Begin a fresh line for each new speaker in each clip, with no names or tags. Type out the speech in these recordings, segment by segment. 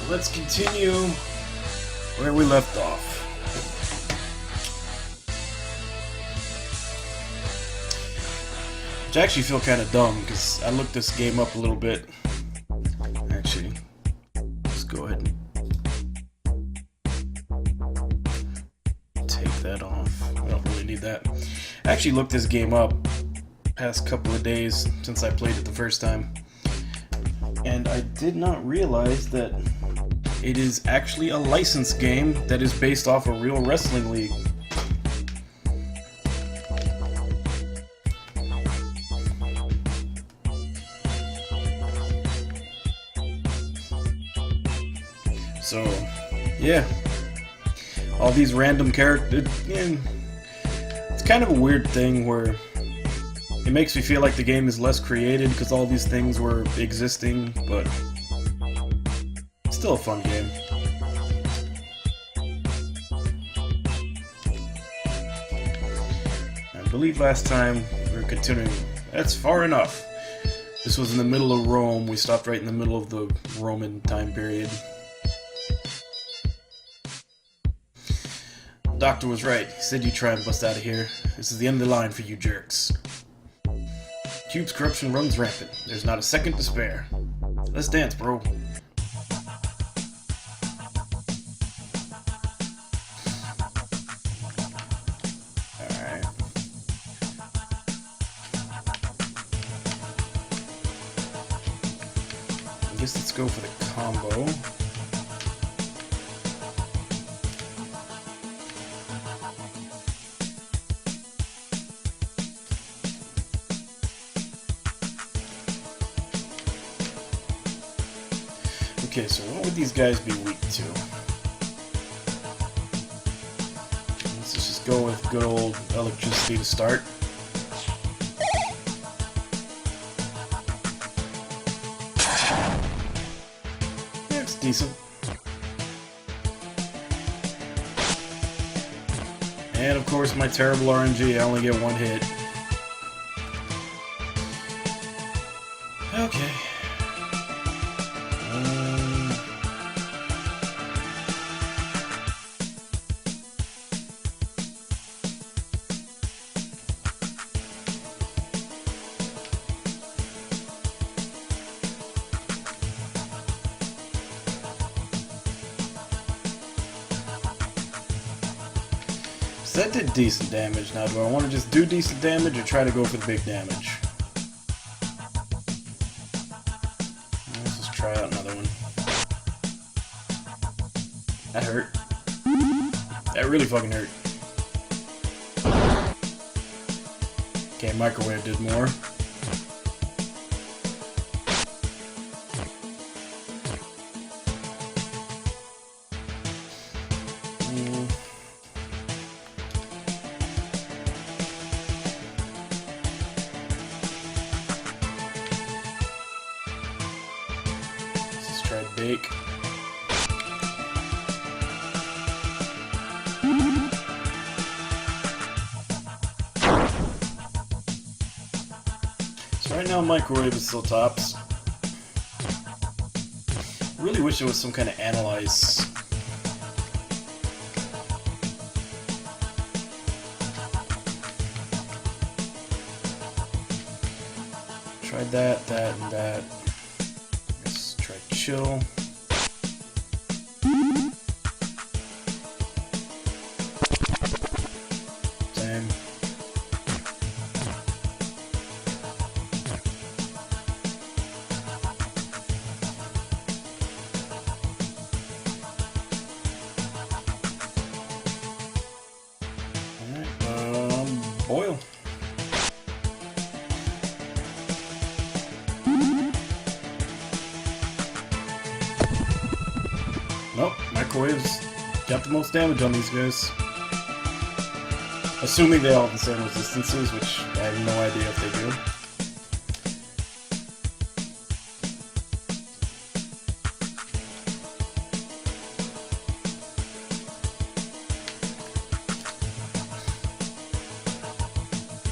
So let's continue where we left off. Which I actually feel kind of dumb because I looked this game up a little bit. Actually, let's go ahead and take that off. I don't really need that. I actually looked this game up past couple of days since I played it the first time. And I did not realize that it is actually a licensed game that is based off a real wrestling league. So, yeah. All these random characters. It's kind of a weird thing where it makes me feel like the game is less created because all these things were existing, but it's still a fun game. I believe last time we were continuing. That's far enough. This was in the middle of Rome. We stopped right in the middle of the Roman time period. The doctor was right. He said you try and bust out of here. This is the end of the line for you jerks. Cube's corruption runs rampant. There's not a second to spare. Let's dance, bro. Alright. I guess let's go for the combo. Okay, so what would these guys be weak to? Let's just go with good old electricity to start. Yeah, it's decent. And of course my terrible RNG, I only get one hit. Okay. So that did decent damage. Now, do I want to just do decent damage or try to go for the big damage? Let's just try out another one. That hurt. That really fucking hurt. Okay, microwave did more. Bake. So right now microwave is still tops. Really wish there was some kind of analyze. Tried that, and that. Let's try chill. Same. Alright, boil. Nope, microwaves got the most damage on these guys. Assuming they all have the same resistances, which I have no idea if they do.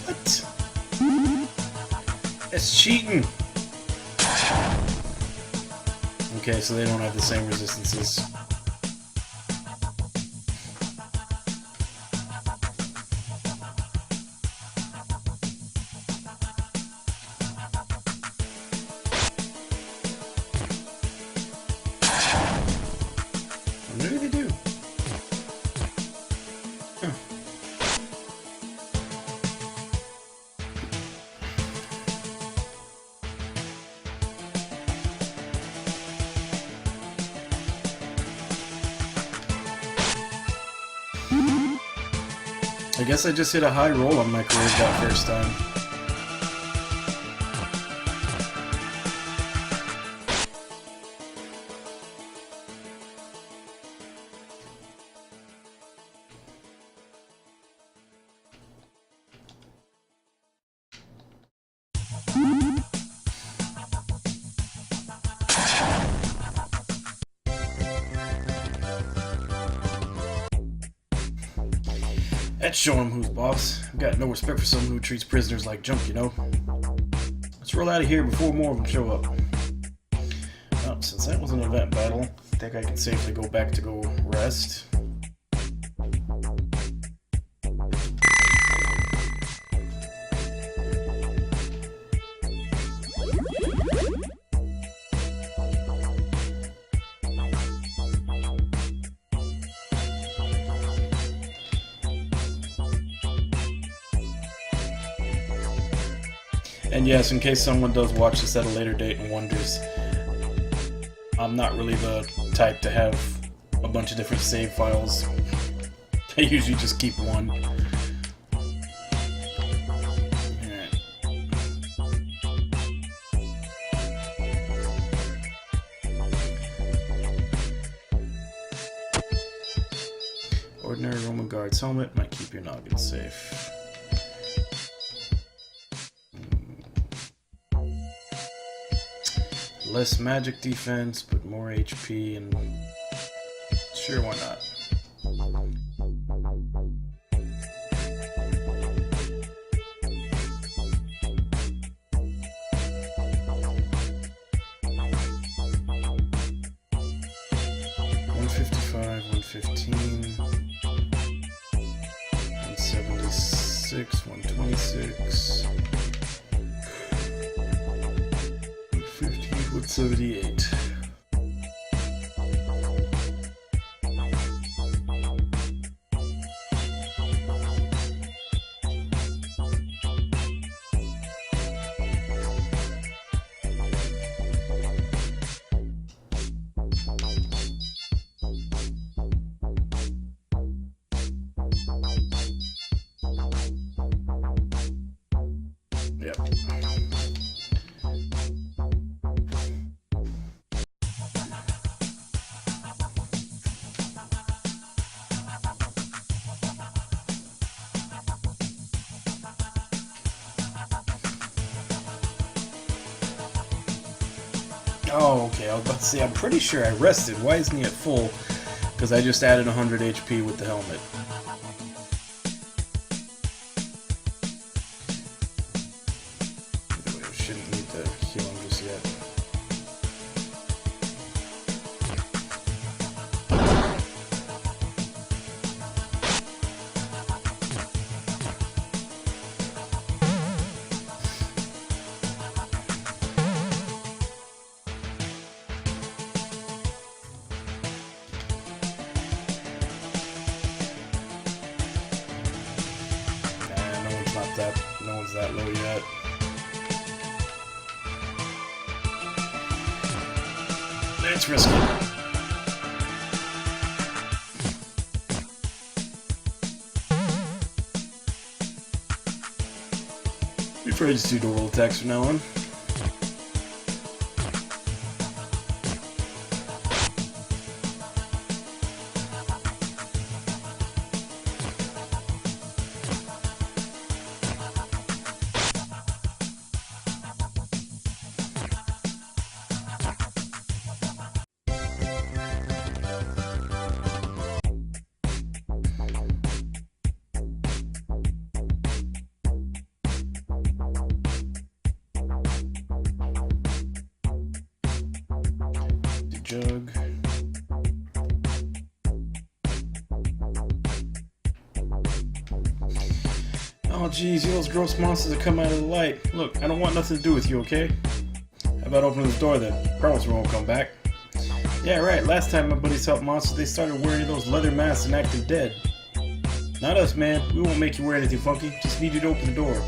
What? It's cheating! Okay, so they don't have the same resistances. Maybe they do. Huh. I guess I just hit a high roll on microwave that first time. Let's show him who's boss. I've got no respect for someone who treats prisoners like junk, you know? Let's roll out of here before more of them show up. Well, since that was an event battle, I think I can safely go back to go rest. And yes, in case someone does watch this at a later date and wonders, I'm not really the type to have a bunch of different save files. I usually just keep one. Ordinary Roman Guard's helmet might keep your noggin safe. Less magic defense, but more HP, and sure, why not? $155, $115, $176, $126. 78. Yep. Oh, okay, I was about to say, I'm pretty sure I rested. Why isn't he at full? Because I just added 100 HP with the helmet. Anyway, I shouldn't need to heal him just yet. No one's that low yet. Let's risk it. We probably just do normal attacks from now on. jug. Oh geez, you those gross monsters that come out of the light. Look, I don't want nothing to do with you, okay? How about opening the door then? Promise we won't come back. Yeah, right, last time my buddies helped monsters, they started wearing those leather masks and acting dead. Not us, man. We won't make you wear anything funky. Just need you to open the door.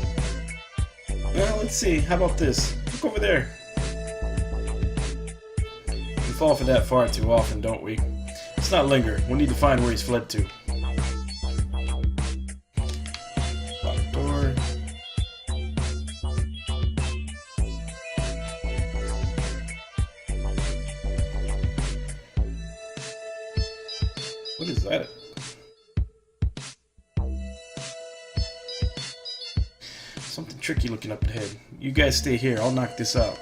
Well, let's see. How about this? Look over there. We fall for that far too often, don't we? Let's not linger. We'll need to find where he's fled to. Lock door. What is that? Something tricky looking up ahead. You guys stay here. I'll knock this out.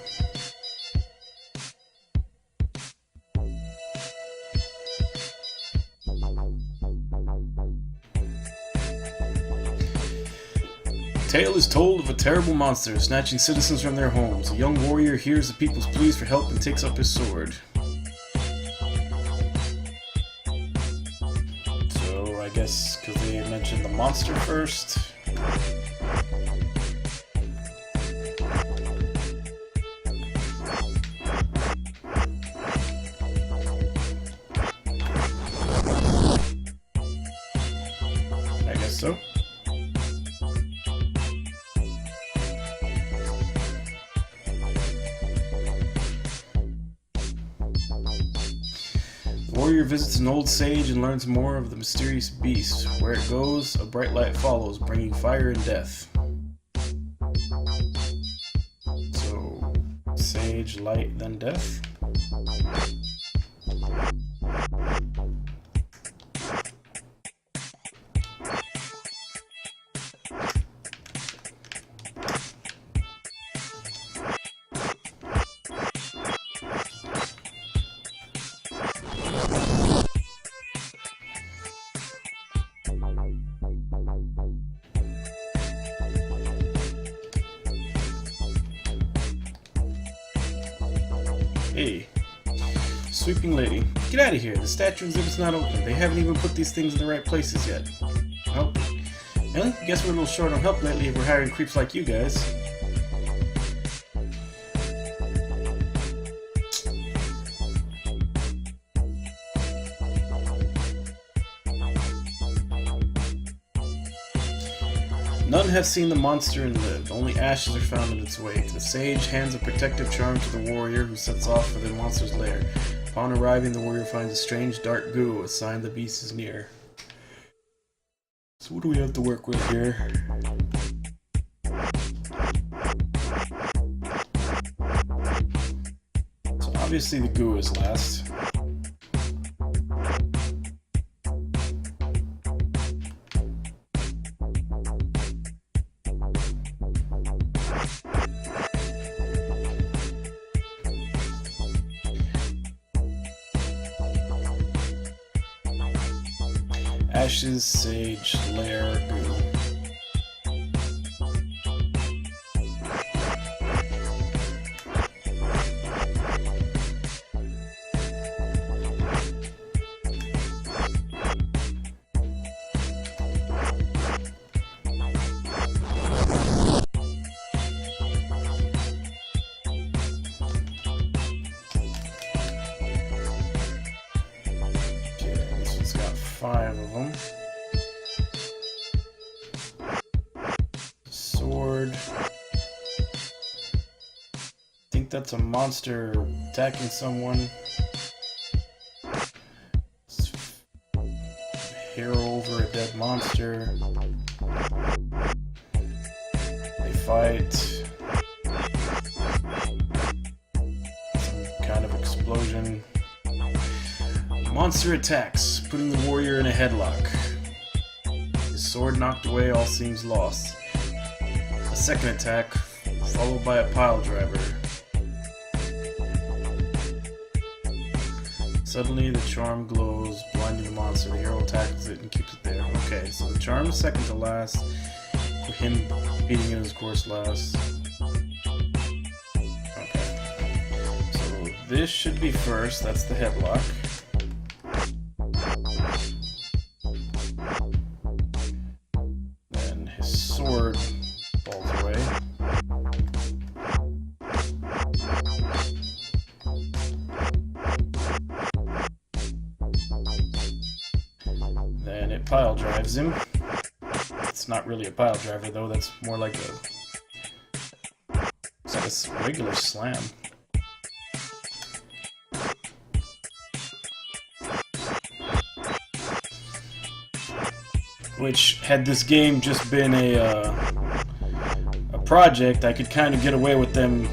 Tale is told of a terrible monster snatching citizens from their homes. A young warrior hears the people's pleas for help and takes up his sword. So I guess because they mentioned the monster first. I guess so. The warrior visits an old sage and learns more of the mysterious beast. Where it goes, a bright light follows, bringing fire and death. So, sage, light, then death? Hey, sweeping lady, get out of here. The statue exhibit's not open. They haven't even put these things in the right places yet. Well, really? Guess we're a little short on help lately if we're hiring creeps like you guys. None have seen the monster and lived. Only ashes are found in its wake. The sage hands a protective charm to the warrior, who sets off for the monster's lair. Upon arriving, the warrior finds a strange dark goo, a sign the beast is near. So what do we have to work with here? So obviously the goo is last. Ashes, sage, lair, goo. Okay, this one's got 5 of them. Sword. I think that's a monster attacking someone. Hero over a dead monster. They fight. Some kind of explosion. Monster attacks, putting the warrior in a headlock. His sword knocked away, all seems lost. A second attack, followed by a pile driver. Suddenly, the charm glows, blinding the monster. The hero tackles it and keeps it there. Okay, so the charm is second to last. For him beating it is, of course, last. Okay. So this should be first. That's the headlock. Then his sword falls away. Then it pile drives him. It's not really a pile driver though, that's more like it's like a regular slam. Which, had this game just been a project, I could kind of get away with them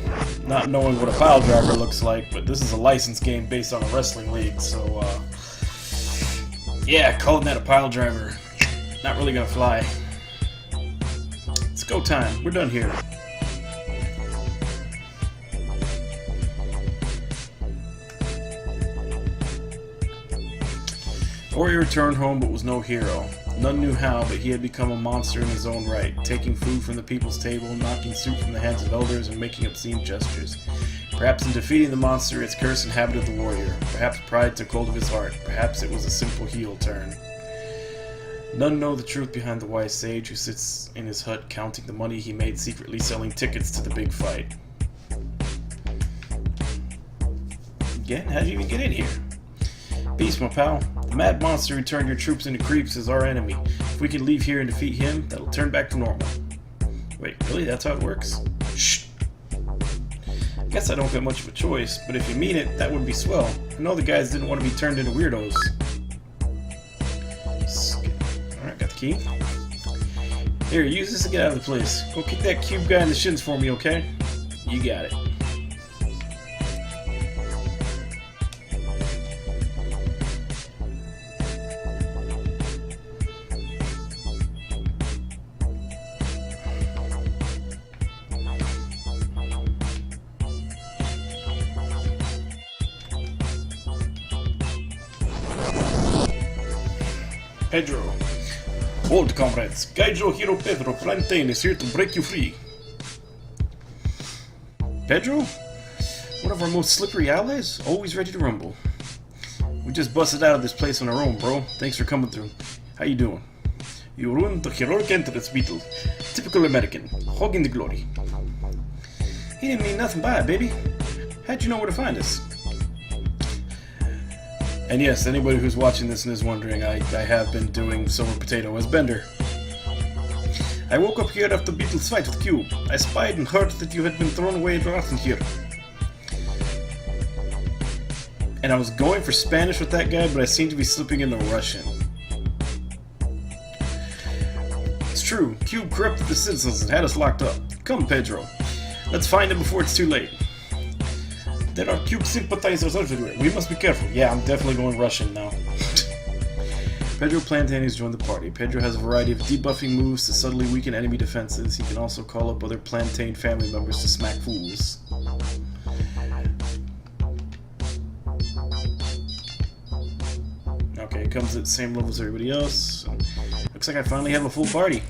not knowing what a pile driver looks like, but this is a licensed game based on a wrestling league, so yeah, calling that a pile driver, not really gonna fly. It's go time, we're done here. Warrior returned home but was no hero. None knew how, but he had become a monster in his own right, taking food from the people's table, knocking soup from the hands of elders, and making obscene gestures. Perhaps in defeating the monster, its curse inhabited the warrior. Perhaps pride took hold of his heart. Perhaps it was a simple heel turn. None know the truth behind the wise sage who sits in his hut counting the money he made secretly selling tickets to the big fight. Again, how'd you even get in here? Peace, my pal. The mad monster who turned your troops into creeps is our enemy. If we can leave here and defeat him, that'll turn back to normal. Wait, really? That's how it works? Shh! I guess I don't get much of a choice, but if you mean it, that would be swell. I know the guys didn't want to be turned into weirdos. Alright, got the key. Here, use this to get out of the place. Go kick that cube guy in the shins for me, okay? You got it. Pedro. Hold, comrades. Kaiju hero Pedro Plantain is here to break you free. Pedro? One of our most slippery allies? Always ready to rumble. We just busted out of this place on our own, bro. Thanks for coming through. How you doing? You ruined the heroic entrance, Battel. Typical American. Hogging the glory. He didn't mean nothing by it, baby. How'd you know where to find us? And yes, anybody who's watching this and is wondering, I have been doing Silver Potato as Bender. I woke up here after Battel's fight with Cube. I spied and heard that you had been thrown away and rotten here. And I was going for Spanish with that guy, but I seem to be slipping into Russian. It's true, Cube corrupted the citizens and had us locked up. Come, Pedro. Let's find him before it's too late. There are Cube sympathizers everywhere. We must be careful. Yeah, I'm definitely going Russian now. Pedro Plantain has joined the party. Pedro has a variety of debuffing moves to subtly weaken enemy defenses. He can also call up other Plantain family members to smack fools. Okay, it comes at the same level as everybody else. Looks like I finally have a full party.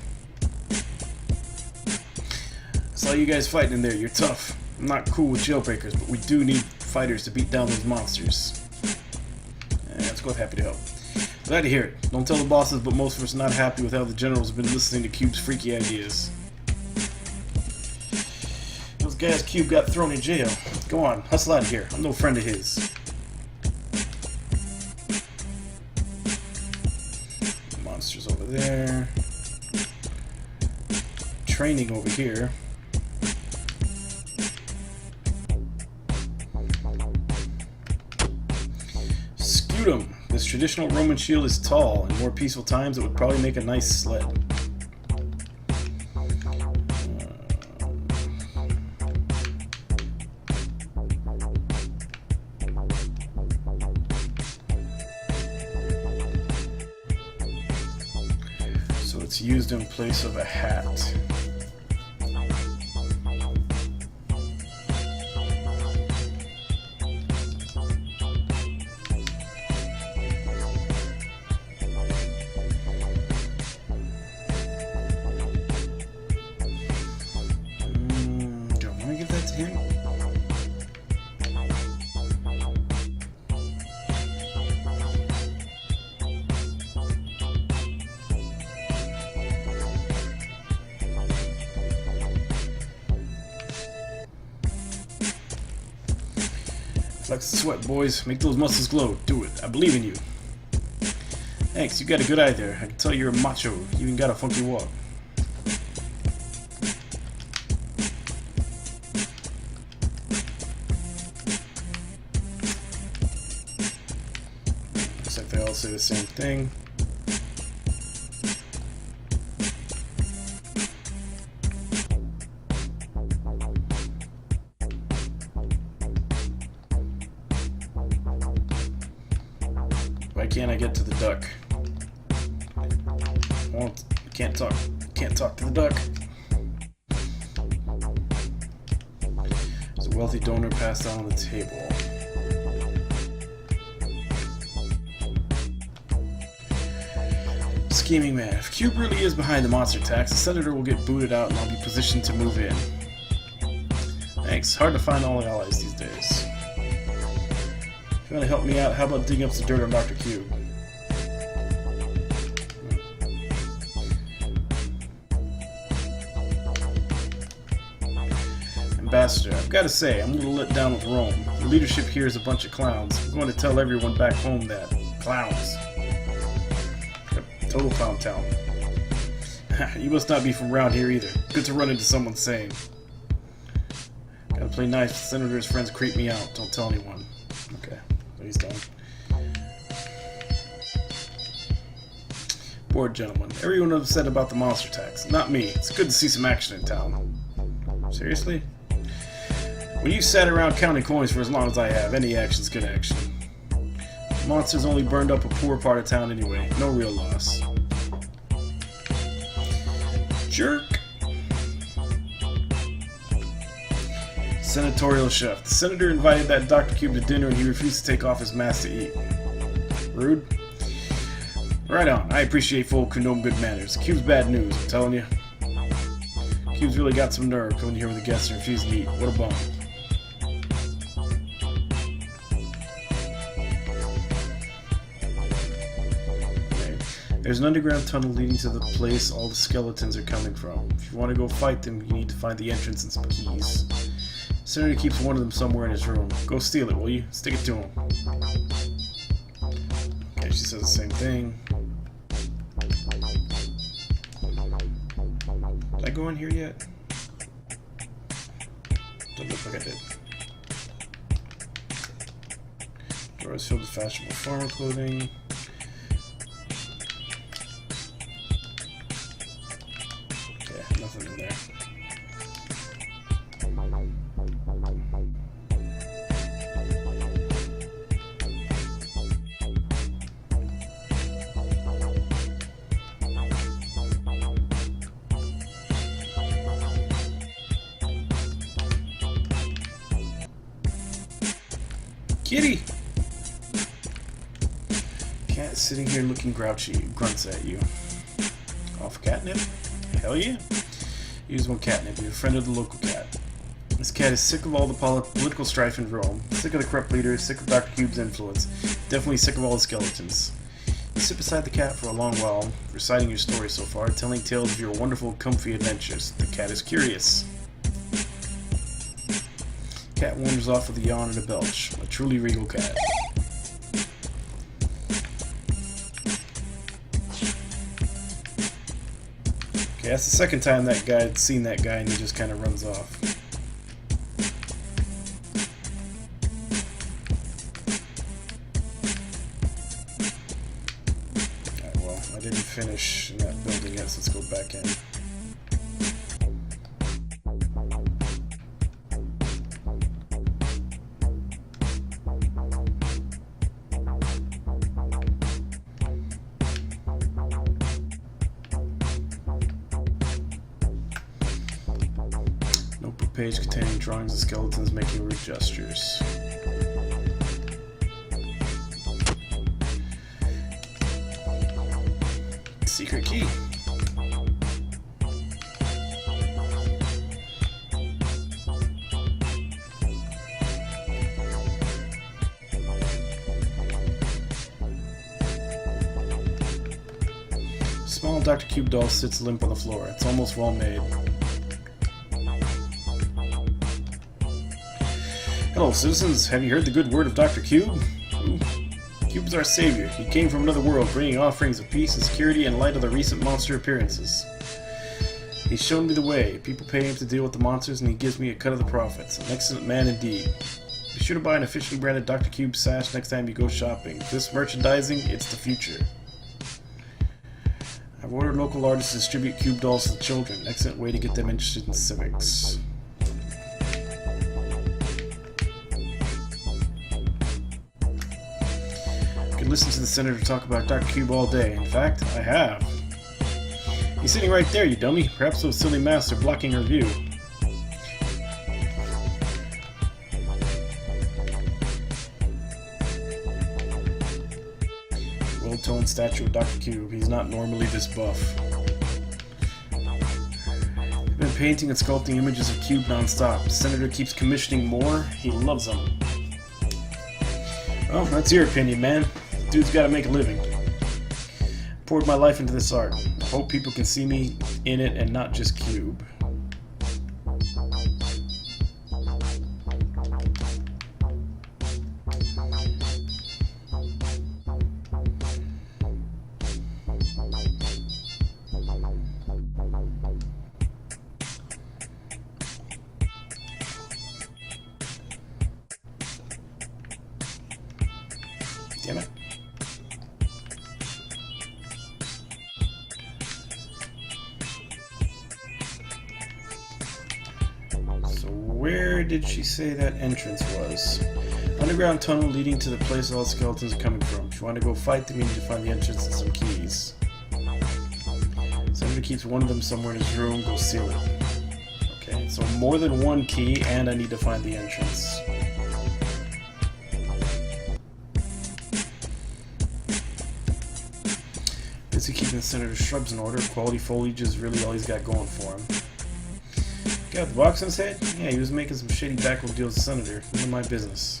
I saw you guys fighting in there. You're tough. I'm not cool with jailbreakers, but we do need fighters to beat down those monsters. Let's go with happy to help. Glad to hear it. Don't tell the bosses, but most of us are not happy with how the generals have been listening to Cube's freaky ideas. Those guys Cube got thrown in jail. Go on, hustle out of here. I'm no friend of his. Monsters over there. Training over here. Scutum. This traditional Roman shield is tall. In more peaceful times, it would probably make a nice sled. So it's used in place of a hat. Flex the sweat, boys. Make those muscles glow. Do it. I believe in you. Thanks, you got a good eye there. I can tell you're a macho. You even got a funky walk. Looks like they all say the same thing. Why can't I get to the duck? Can't talk. Can't talk to the duck. There's a wealthy donor passed out on the table. Scheming man. If Cube really is behind the monster attacks, the senator will get booted out and I'll be positioned to move in. Thanks. Hard to find all the allies these days. If you want to help me out, how about digging up some dirt on Dr. Cube? Ambassador, I've got to say, I'm a little let down with Rome. The leadership here is a bunch of clowns. I'm going to tell everyone back home that. Clowns. Total clown town. You must not be from around here either. Good to run into someone sane. Gotta play nice. The senator's friends creep me out. Don't tell anyone. Okay, he's done. Bored gentlemen. Everyone upset about the monster attacks. Not me. It's good to see some action in town. Seriously? When you sat around counting coins for as long as I have, any action's good action. The monsters only burned up a poor part of town anyway. No real loss. Jerk! Senatorial chef. The senator invited that Dr. Cube to dinner and he refused to take off his mask to eat. Rude? Right on. I appreciate full condone good manners. Cube's bad news, I'm telling you. Cube's really got some nerve coming here with a guest and refusing to eat. What a bum. Okay. There's an underground tunnel leading to the place all the skeletons are coming from. If you want to go fight them, you need to find the entrance and some keys. Senator keeps one of them somewhere in his room. Go steal it, will you? Stick it to him. Okay, she says the same thing. Did I go in here yet? Doesn't look like I did. Drawers filled with fashionable farmer clothing. Okay, nothing in there. Kitty! Cat sitting here looking grouchy, grunts at you. Off catnip? Hell yeah. Use one catnip, you're a friend of the local cat. This cat is sick of all the political strife in Rome, sick of the corrupt leaders, sick of Dr. Cube's influence, definitely sick of all the skeletons. You sit beside the cat for a long while, reciting your story so far, telling tales of your wonderful, comfy adventures. The cat is curious. Cat wanders off with a yawn and a belch. A truly regal cat. Okay, that's the second time that guy had seen that guy and he just kind of runs off. Alright, well, I didn't finish in that building yet, so let's go back in. Page containing drawings of skeletons making rude gestures. Secret key. Small Dr. Cube doll sits limp on the floor. It's almost well made. Hello, citizens. Have you heard the good word of Dr. Cube? Cube is our savior. He came from another world, bringing offerings of peace and security in light of the recent monster appearances. He's shown me the way. People pay him to deal with the monsters, and he gives me a cut of the profits. An excellent man indeed. Be sure to buy an officially branded Dr. Cube sash next time you go shopping. This merchandising, it's the future. I've ordered local artists to distribute Cube dolls to the children. Excellent way to get them interested in civics. I could listen to the senator talk about Dr. Cube all day. In fact, I have. He's sitting right there, you dummy. Perhaps those silly masks are blocking her view. Well-toned statue of Dr. Cube. He's not normally this buff. I've been painting and sculpting images of Cube non-stop. The senator keeps commissioning more. He loves them. Well, that's your opinion, man. Dude's gotta make a living. Poured my life into this art. I hope people can see me in it and not just Cube. Damn it. Where did she say that entrance was? Underground tunnel leading to the place all the skeletons are coming from. If you want to go fight them, you need to find the entrance and some keys. Somebody keeps one of them somewhere in his room, go steal it. Okay, so more than one key, and I need to find the entrance. Busy keeping the senator's shrubs in order. Quality foliage is really all he's got going for him. Got the box on his head? Yeah, he was making some shady backroom deals with the senator. None of my business.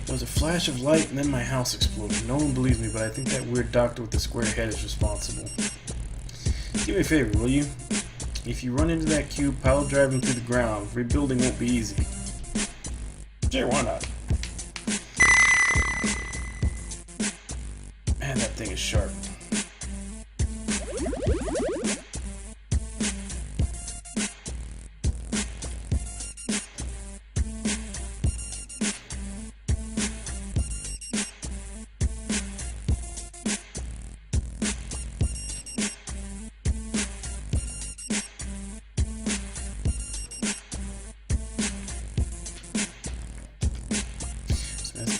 There was a flash of light and then my house exploded. No one believes me, but I think that weird doctor with the square head is responsible. Do me a favor, will you? If you run into that cube pile driving through the ground, rebuilding won't be easy. Sure, why not? Man, that thing is sharp.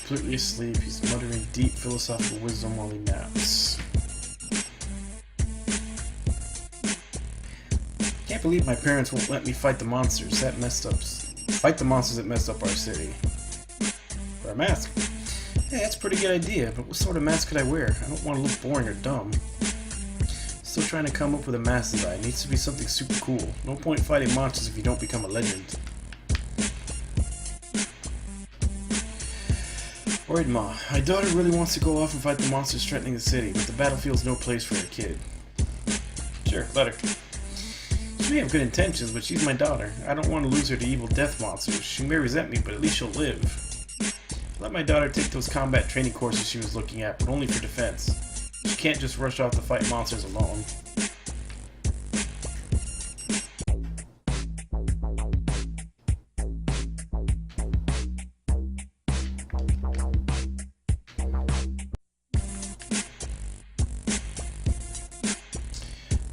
Completely asleep, he's muttering deep philosophical wisdom while he naps. Can't believe my parents won't let me fight the monsters that messed up our city. Wear a mask. Hey, that's a pretty good idea, but what sort of mask could I wear? I don't want to look boring or dumb. Still trying to come up with a mask design. It needs to be something super cool. No point fighting monsters if you don't become a legend. Alright, Ma. My daughter really wants to go off and fight the monsters threatening the city, but the battlefield's no place for a kid. Sure, let her. She may have good intentions, but she's my daughter. I don't want to lose her to evil death monsters. She may resent me, but at least she'll live. Let my daughter take those combat training courses she was looking at, but only for defense. She can't just rush off to fight monsters alone.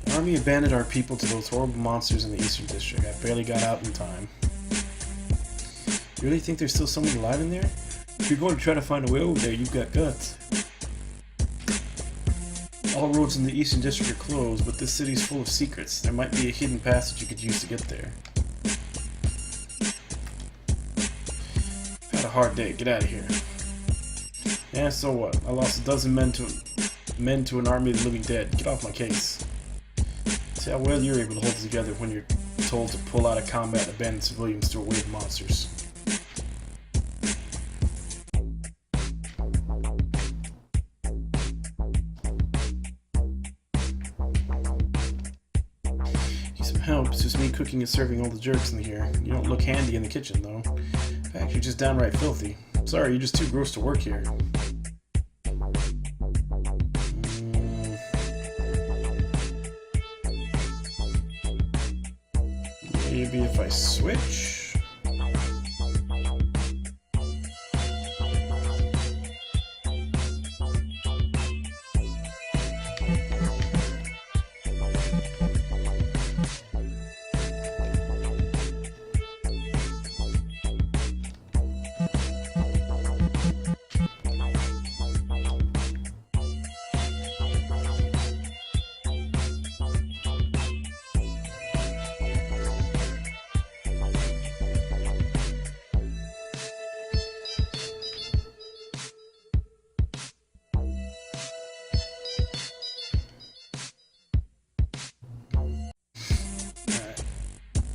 The army abandoned our people to those horrible monsters in the Eastern District. I barely got out in time. You really think there's still someone alive in there? If you're going to try to find a way over there, you've got guts. All roads in the Eastern District are closed, but this city's full of secrets. There might be a hidden passage you could use to get there. Had a hard day. Get out of here. Yeah, so what? I lost a dozen men to an army of the living dead. Get off my case. See how well you're able to hold it together when you're told to pull out of combat and abandon civilians to a wave of monsters. Need some help. It's just me cooking and serving all the jerks in here. You don't look handy in the kitchen, though. In fact, you're just downright filthy. Sorry, you're just too gross to work here. Maybe if I switch?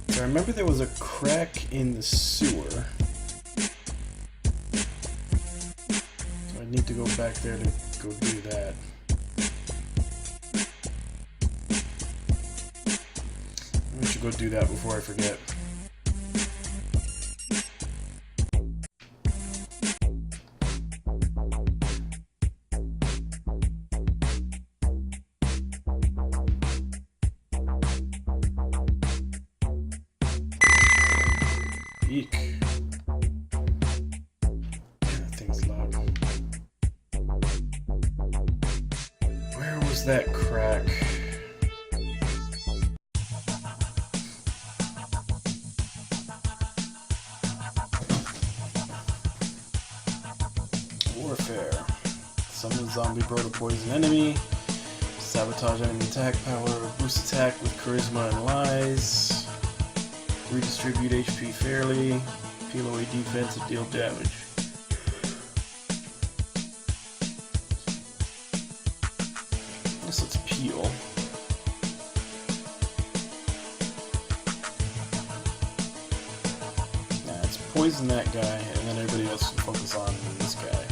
I remember there was a crack in the sewer. So I need to go back there to go do that. I should go do that before I forget. Eek. That thing's loud. Where was that crack? Warfare. Summon zombie proto poison enemy. Sabotage enemy attack power. Boost attack with charisma and lies. Redistribute HP fairly, peel away defense and deal damage. Guess let's peel. Nah, let's poison that guy, and then everybody else can focus on this guy.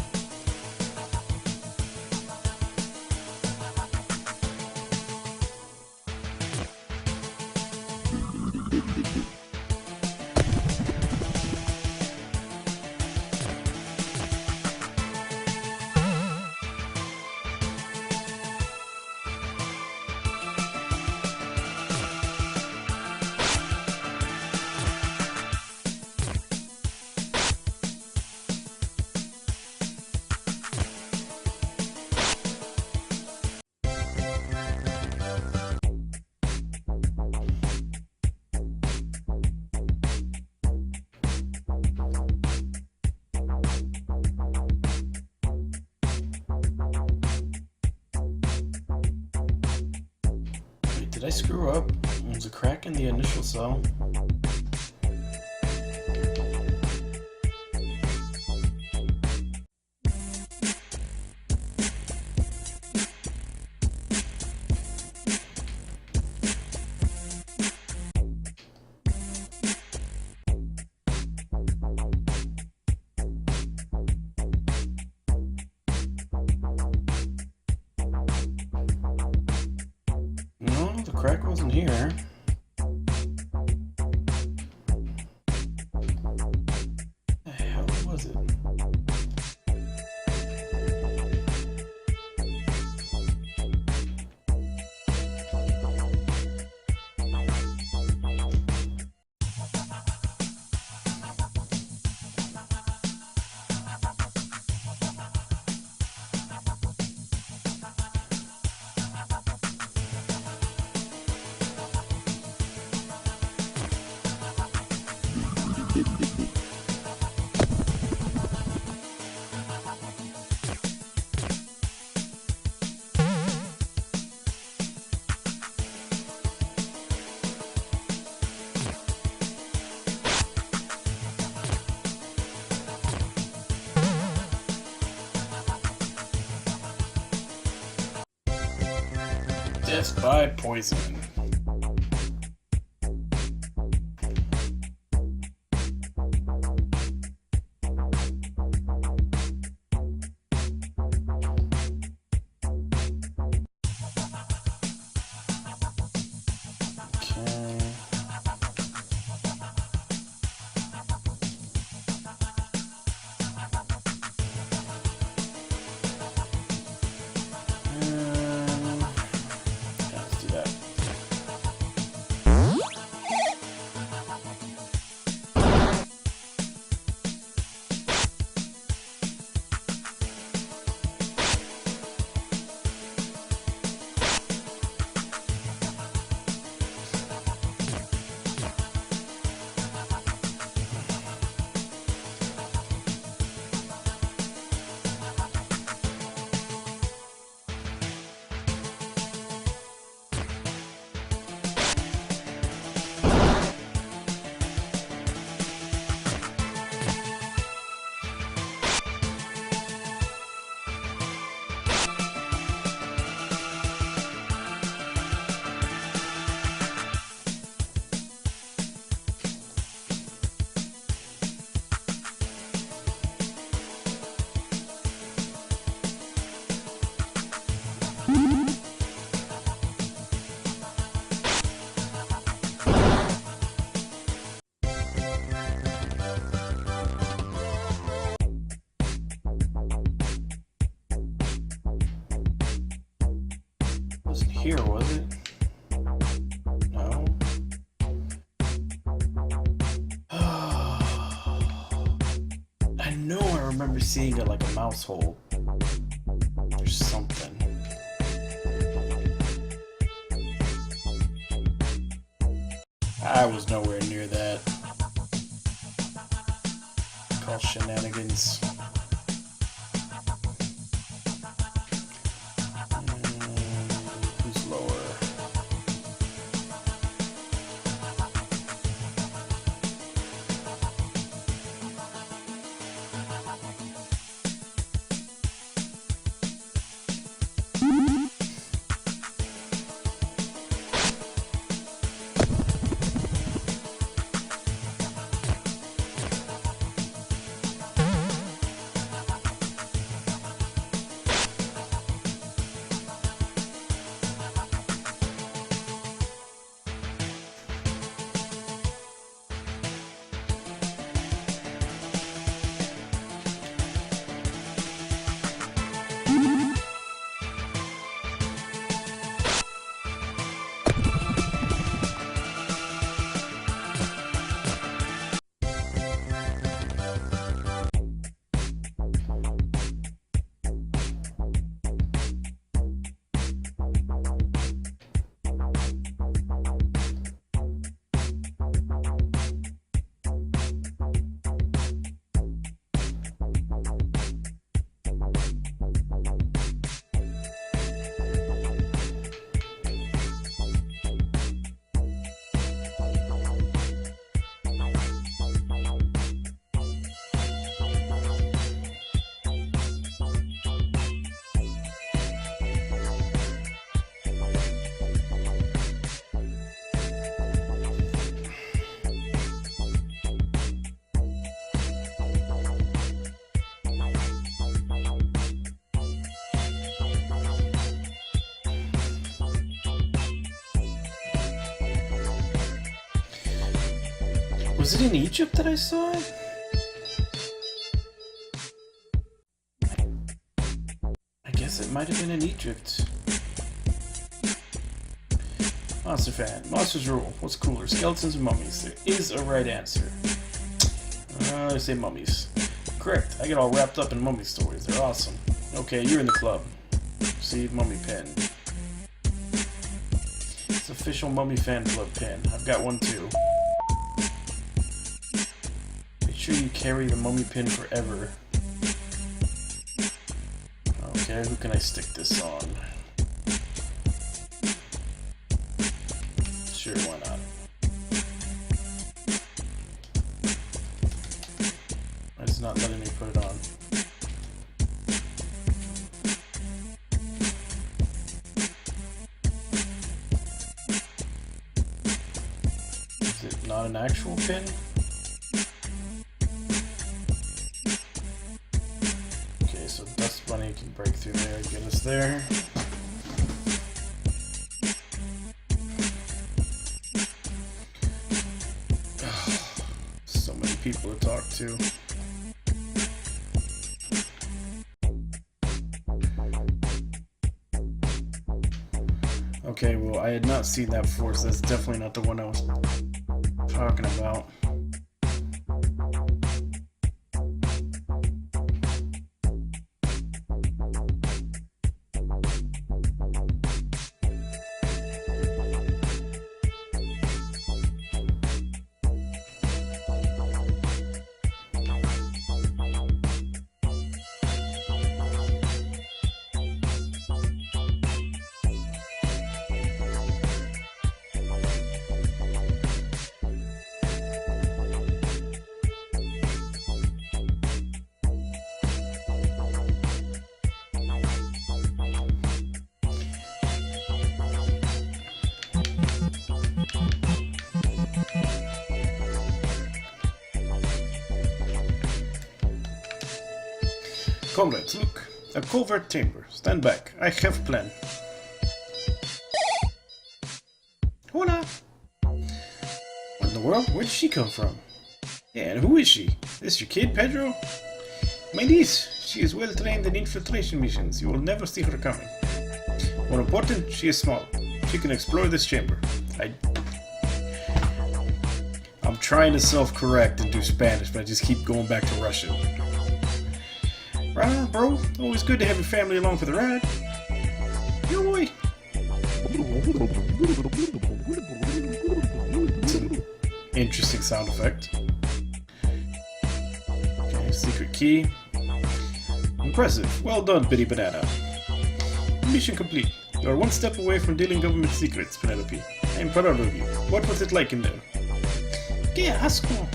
Did I screw up? There's a crack in the initial cell. The crack wasn't here. The hell was it? Death by poison. Okay. here, was it? No. I know I remember seeing it like a mouse hole. There's something. I was nowhere near that. Call shenanigans. Who's lower? Was it in Egypt that I saw it? I guess it might have been in Egypt. Monster fan. Monsters rule. What's cooler, skeletons or mummies? There is a right answer. I say mummies. Correct. I get all wrapped up in mummy stories. They're awesome. Okay, you're in the club. See, mummy pin. It's official mummy fan club pin. I've got one too. Make sure you carry the mummy pin forever. Okay, who can I stick this on? Sure, why not? It's not letting me put it on. Is it not an actual pin? Okay, so Dust Bunny can break through there and get us there. So many people to talk to. Okay, well, I had not seen that before, so that's definitely not the one I was talking about. Comrades, look. A covert chamber. Stand back. I have a plan. Hola! What in the world? Where did she come from? Yeah, and who is she? This your kid, Pedro? My niece. She is well trained in infiltration missions. You will never see her coming. More important, she is small. you can explore this chamber. I'm trying to self-correct and do Spanish, but I just keep going back to Russian. Right on, bro. Always good to have your family along for the ride. Yo, boy. It's an interesting sound effect. Okay, secret key. Impressive. Well done, Bitty Banana. Mission complete. You are one step away from dealing government secrets, Penelope. I am proud of you. What was it like in there? Que asco!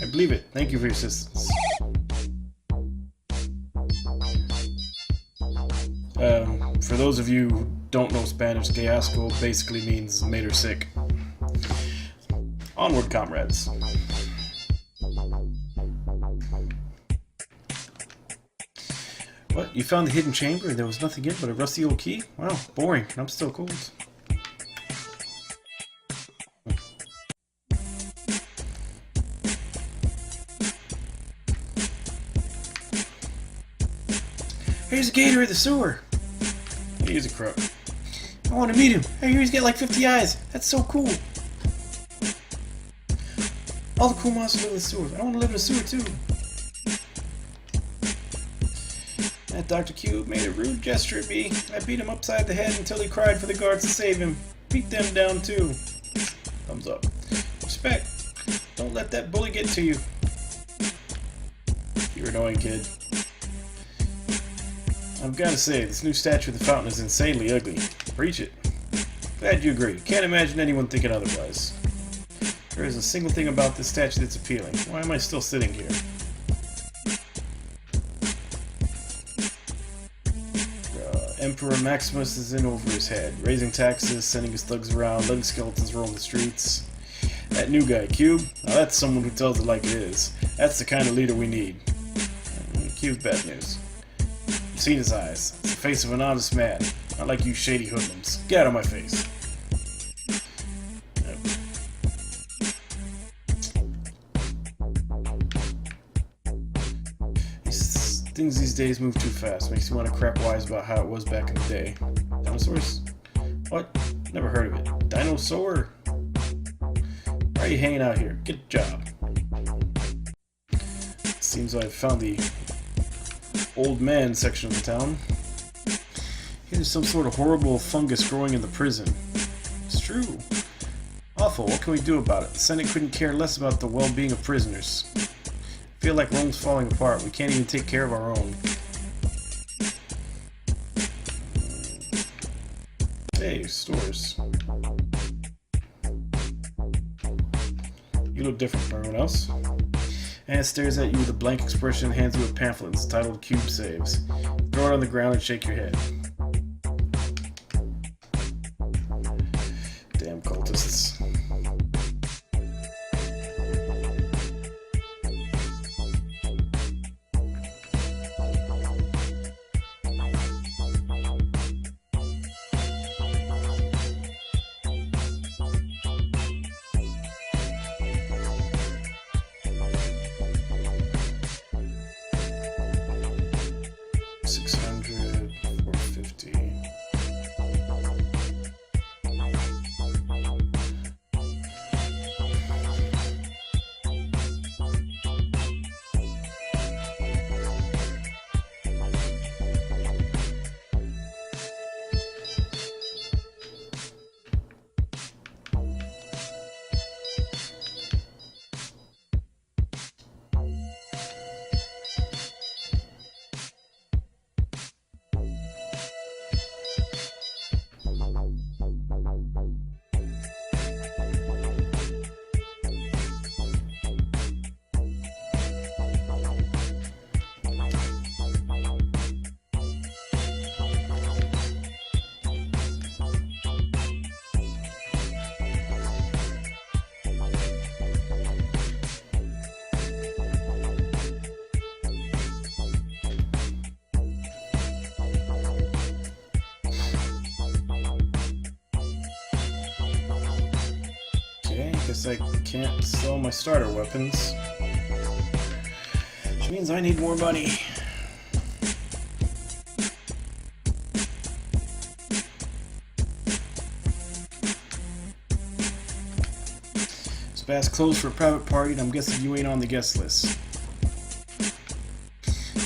I believe it. Thank you for your assistance. For those of you who don't know Spanish, que asco basically means made her sick. Onward, comrades. What? You found the hidden chamber and there was nothing in it but a rusty old key? Wow, boring. I'm still cold. Here's a gator in the sewer. He's a crook. I want to meet him. I hear he's got like 50 eyes. That's so cool. All the cool monsters live in the sewers. I want to live in a sewer too. That Dr. Cube made a rude gesture at me. I beat him upside the head until he cried for the guards to save him. Beat them down too. Thumbs up. Respect. Don't let that bully get to you. You're annoying, kid. I've got to say, this new statue of the fountain is insanely ugly. Preach it. Glad you agree. Can't imagine anyone thinking otherwise. There isn't a single thing about this statue that's appealing. Why am I still sitting here? Emperor Maximus is in over his head, raising taxes, sending his thugs around, letting skeletons roam the streets. That new guy, Cube, now that's someone who tells it like it is. That's the kind of leader we need. Cube's bad news. I've seen his eyes. It's the face of an honest man, not like you shady hoodlums. Get out of my face. Things these days move too fast. Makes you want to crap wise about how it was back in the day. Dinosaurs? What? Never heard of it. Dinosaur? Why are you hanging out here? Get a job. Seems I've found the old man section of the town. Here's some sort of horrible fungus growing in the prison. It's true. Awful. What can we do about it? The Senate couldn't care less about the well-being of prisoners. I feel like Rome's falling apart. We can't even take care of our own. Hey, stores. You look different from everyone else. And stares at you with a blank expression and hands you a pamphlet entitled Cube Saves. Throw it on the ground and shake your head. Damn cultists. Guess I can't sell my starter weapons. Which means I need more money. Fast clothes for a private party, and I'm guessing you ain't on the guest list.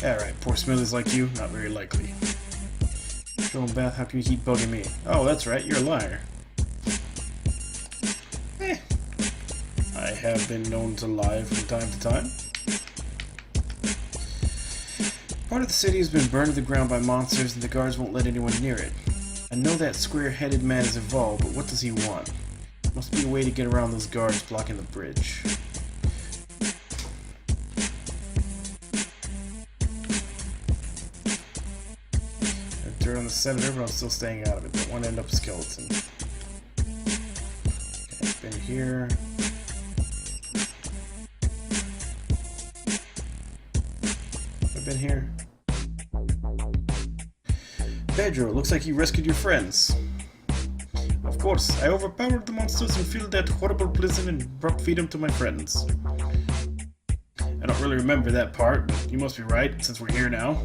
Alright, poor Smithers like you, not very likely. Joe and Beth, how can you keep bugging me? Oh, that's right, you're a liar. I have been known to lie from time to time. Part of the city has been burned to the ground by monsters, and the guards won't let anyone near it. I know that square-headed man is involved, but what does he want? Must be a way to get around those guards blocking the bridge. I threw on the senator, but I'm still staying out of it. Don't want to end up a skeleton. Okay, I've been here. I've been here. Pedro, looks like you rescued your friends. Of course, I overpowered the monsters and filled that horrible prison and brought freedom to my friends. I don't really remember that part, but you must be right, since we're here now.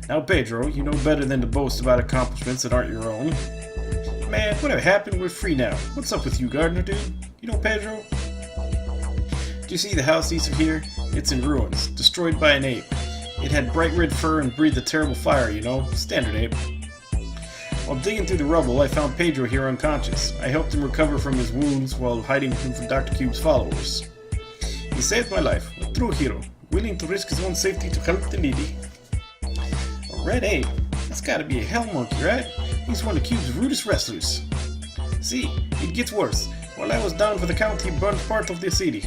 Now, Pedro, you know better than to boast about accomplishments that aren't your own. Man, whatever happened, we're free now. What's up with you, gardener dude? You know Pedro? Do you see the house east of here? It's in ruins, destroyed by an ape. It had bright red fur and breathed a terrible fire, you know? Standard ape. While digging through the rubble, I found Pedro here unconscious. I helped him recover from his wounds while hiding him from Dr. Cube's followers. He saved my life, a true hero, willing to risk his own safety to help the needy. A red ape? That's gotta be a hell monkey, right? He's one of Cube's rudest wrestlers. See, it gets worse. While I was down for the count, he burned part of the city.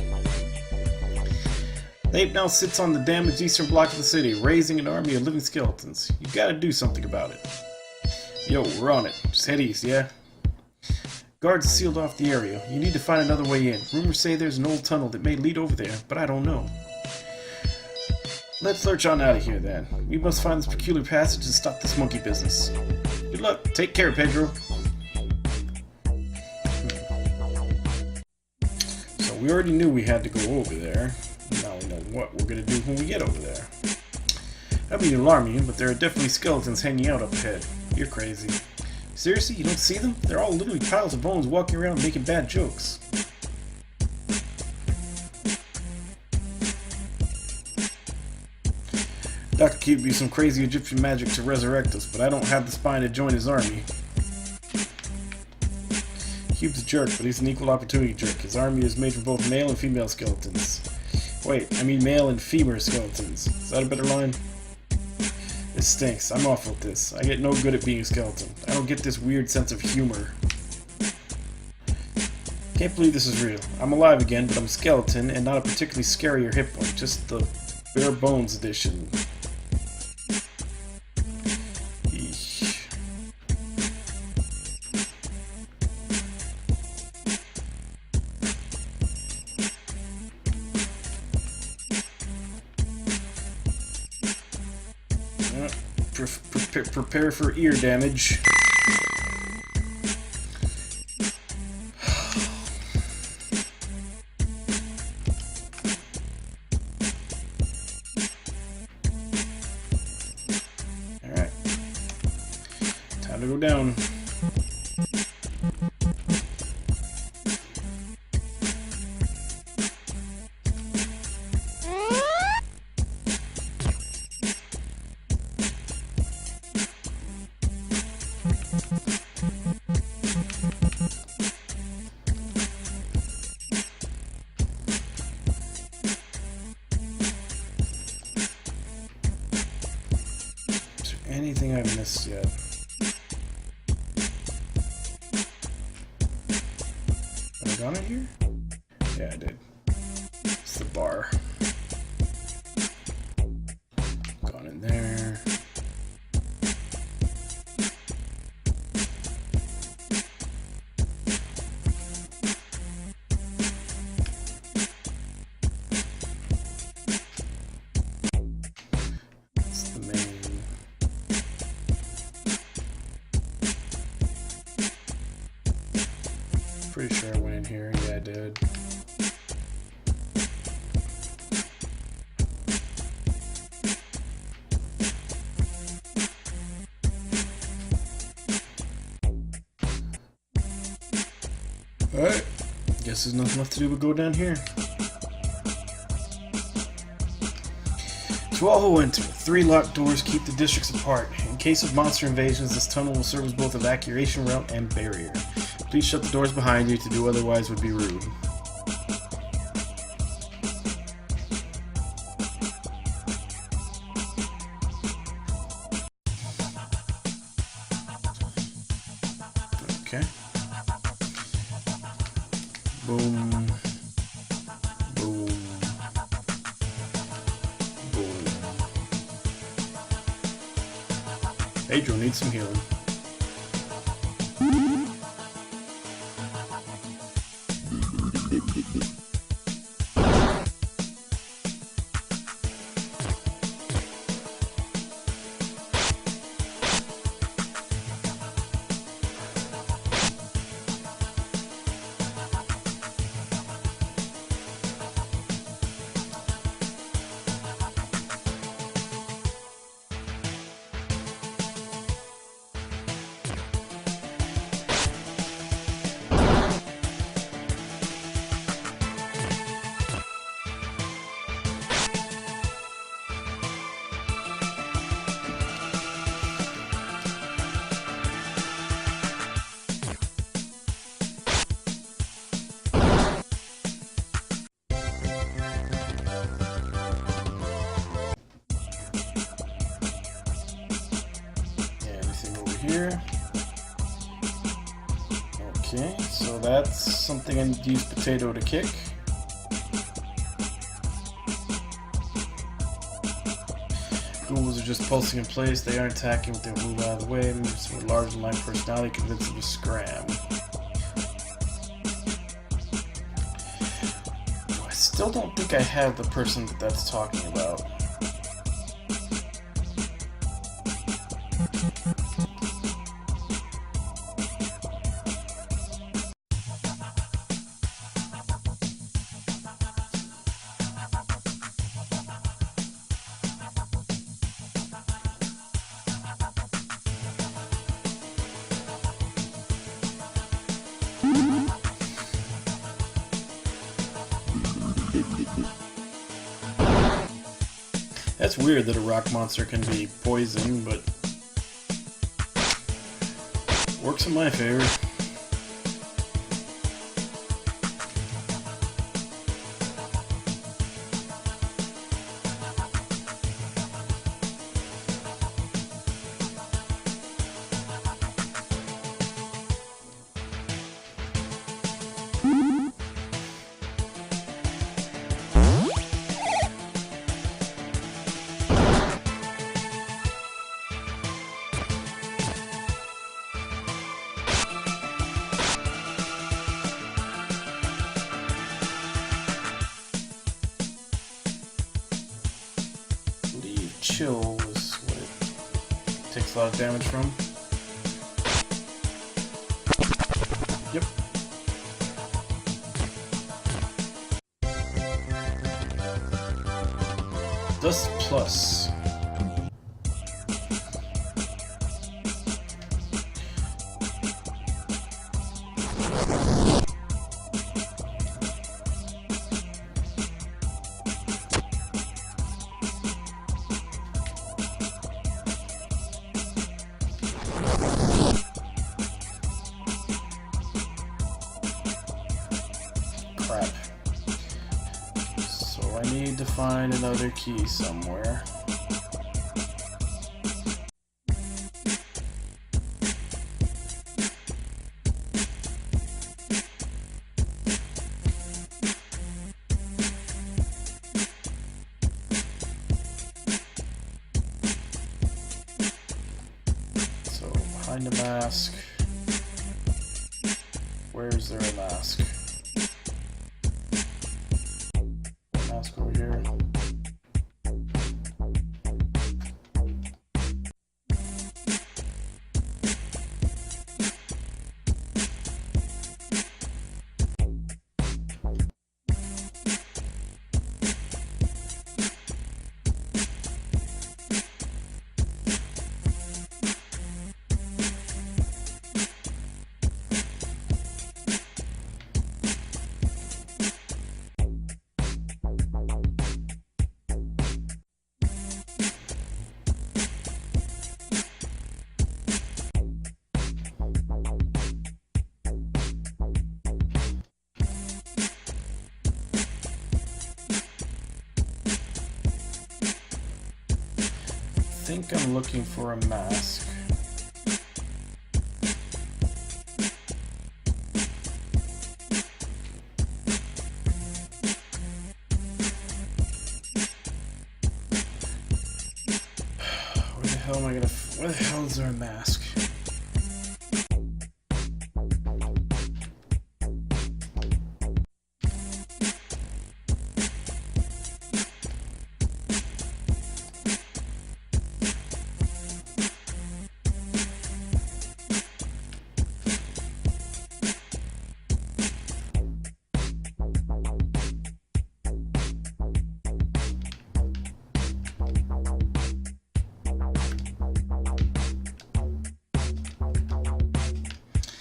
The ape now sits on the damaged eastern block of the city, raising an army of living skeletons. You gotta do something about it. Yo, we're on it. Just head east, yeah? Guards sealed off the area. You need to find another way in. Rumors say there's an old tunnel that may lead over there, but I don't know. Let's lurch on out of here, then. We must find this peculiar passage and stop this monkey business. Good luck. Take care, Pedro. So we already knew we had to go over there. Now we know what we're gonna do when we get over there. That'd be alarming, but there are definitely skeletons hanging out up ahead. You're crazy. Seriously, you don't see them? They're all literally piles of bones walking around making bad jokes. Dr. Cube used some crazy Egyptian magic to resurrect us, but I don't have the spine to join his army. Cube's a jerk, but he's an equal opportunity jerk. His army is made for both male and female skeletons. Wait, I mean male and female skeletons. Is that a better line? This stinks. I'm off with this. I get no good at being a skeleton. I don't get this weird sense of humor. Can't believe this is real. I'm alive again, but I'm a skeleton and not a particularly scary or hip one. Just the bare bones edition. Eesh. Prepare for ear damage. Alright. Time to go down. Anything I've missed yet? Have I gone in here? Yeah, I did. It's the bar. Gone in there. It's the main. Pretty sure I went in here. Yeah, I did. Alright. Guess Guess there's nothing left to do but go down here. To all who enter, 3 locked doors keep the districts apart. In case of monster invasions, this tunnel will serve as both evacuation route and barrier. Please shut the doors behind you. To do otherwise would be rude. Okay. Boom. Boom. Boom. Pedro needs some healing. Here. Okay, so that's something I need to use Potato to kick. Ghouls are just pulsing in place. They aren't attacking, but they move out of the way. Moves with large and light personality, convince them to scram. I still don't think I have the person that that's talking about. That's weird that a rock monster can be poison, but works in my favor. Chill is what it takes a lot of damage from. Yep. Dust Plus. Crap. So I need to find another key somewhere. So behind the mask. Where is there a mask? Mask over here. think I'm looking for a mask. Where the hell is our mask?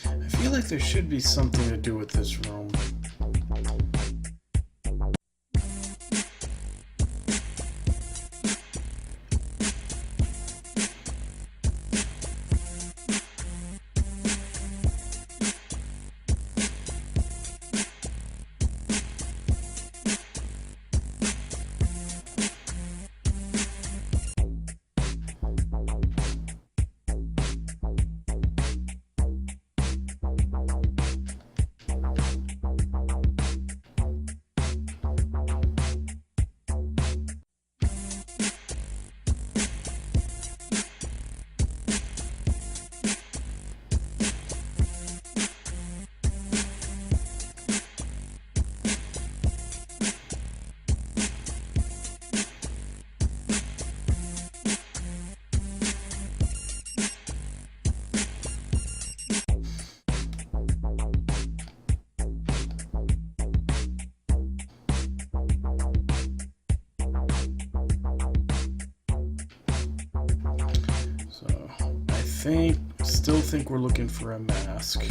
I feel like there should be something to do with this room. Still think we're looking for a mask.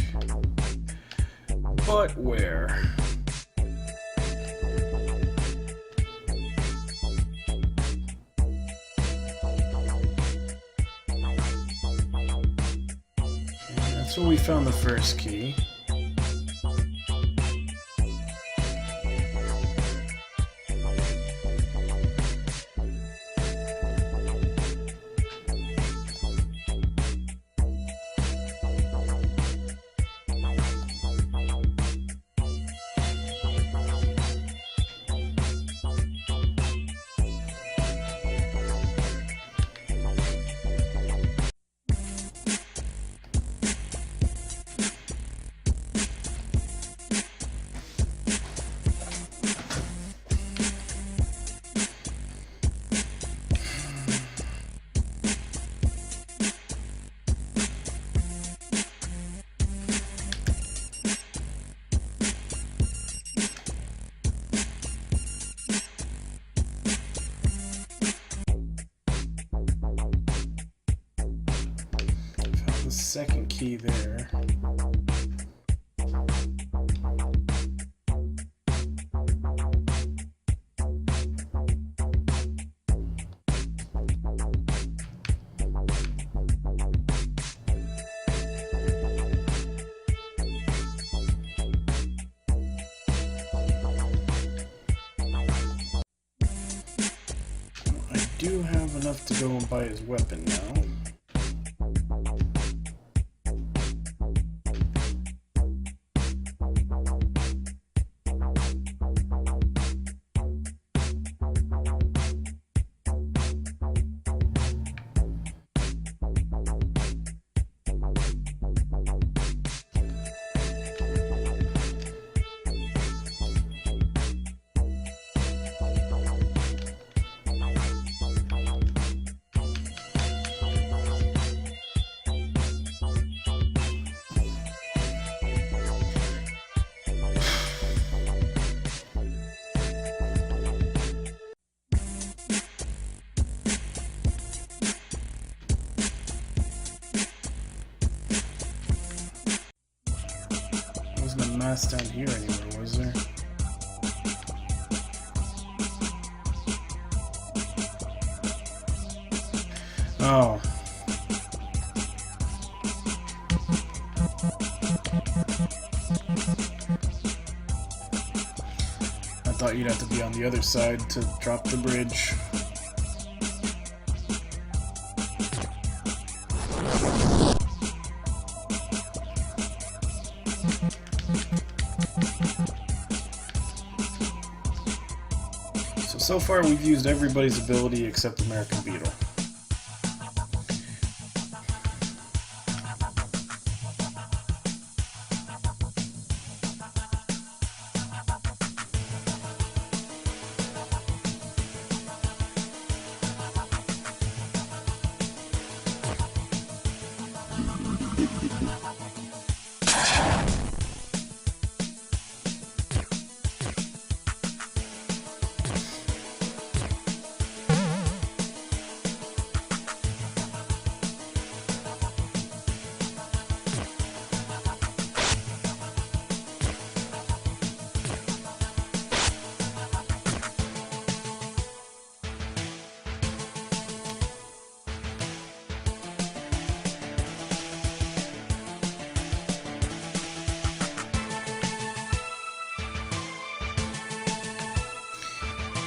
But where? And that's where we found the first key. Second key there. I do have enough to go and buy his weapon now. Mask down here anywhere, was there? Oh. I thought you'd have to be on the other side to drop the bridge. So far we've used everybody's ability except American Beetle.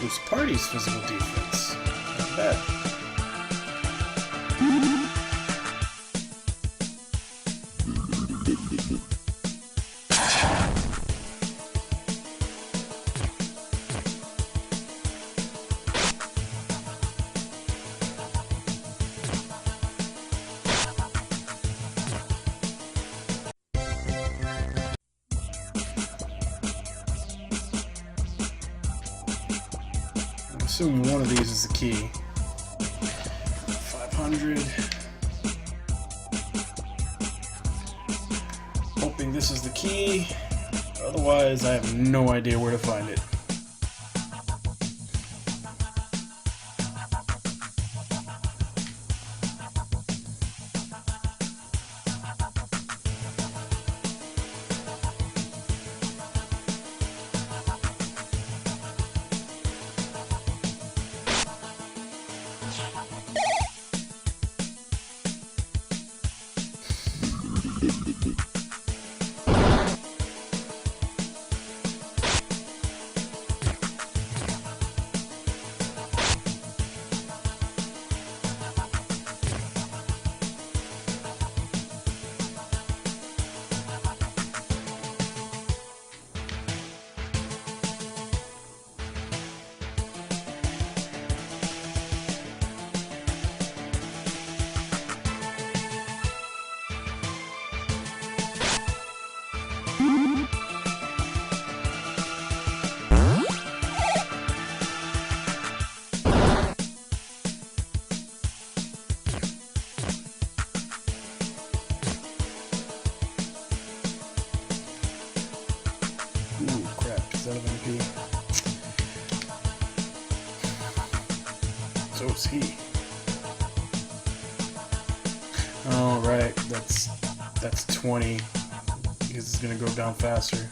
Boosts party's physical defense. Not bad. I assume one of these is the key. 500. Hoping this is the key. Otherwise, I have no idea where to find it. Ooh, crap. Is that an MP? So is he. Oh, right. That's 20. Because it's going to go down faster.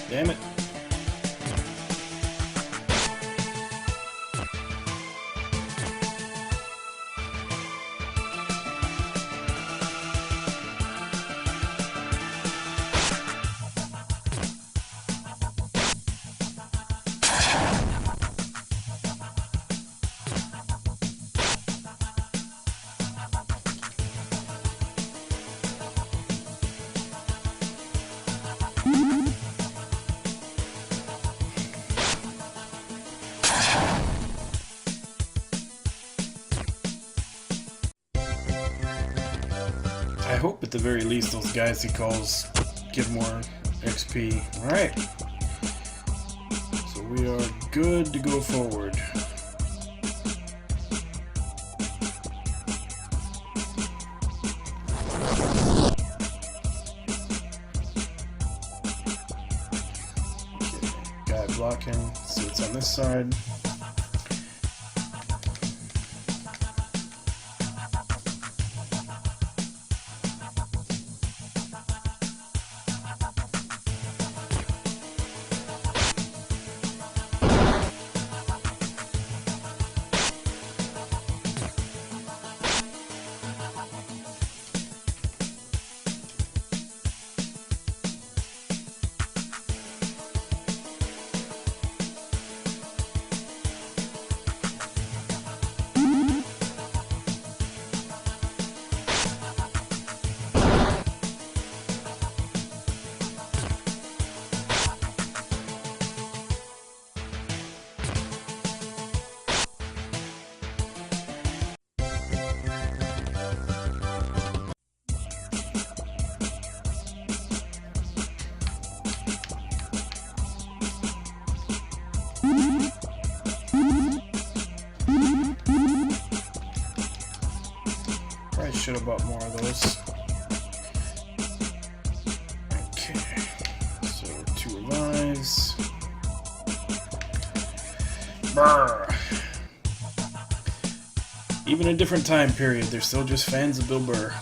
Damn it. I hope at the very least those guys he calls give more XP. Alright. So we are good to go forward. Okay, guy blocking, so it's on this side. should have bought more of those. Okay, so 2 revives. Brr. Even a different time period, they're still just fans of Bill Burr.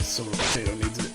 So Potato needs it.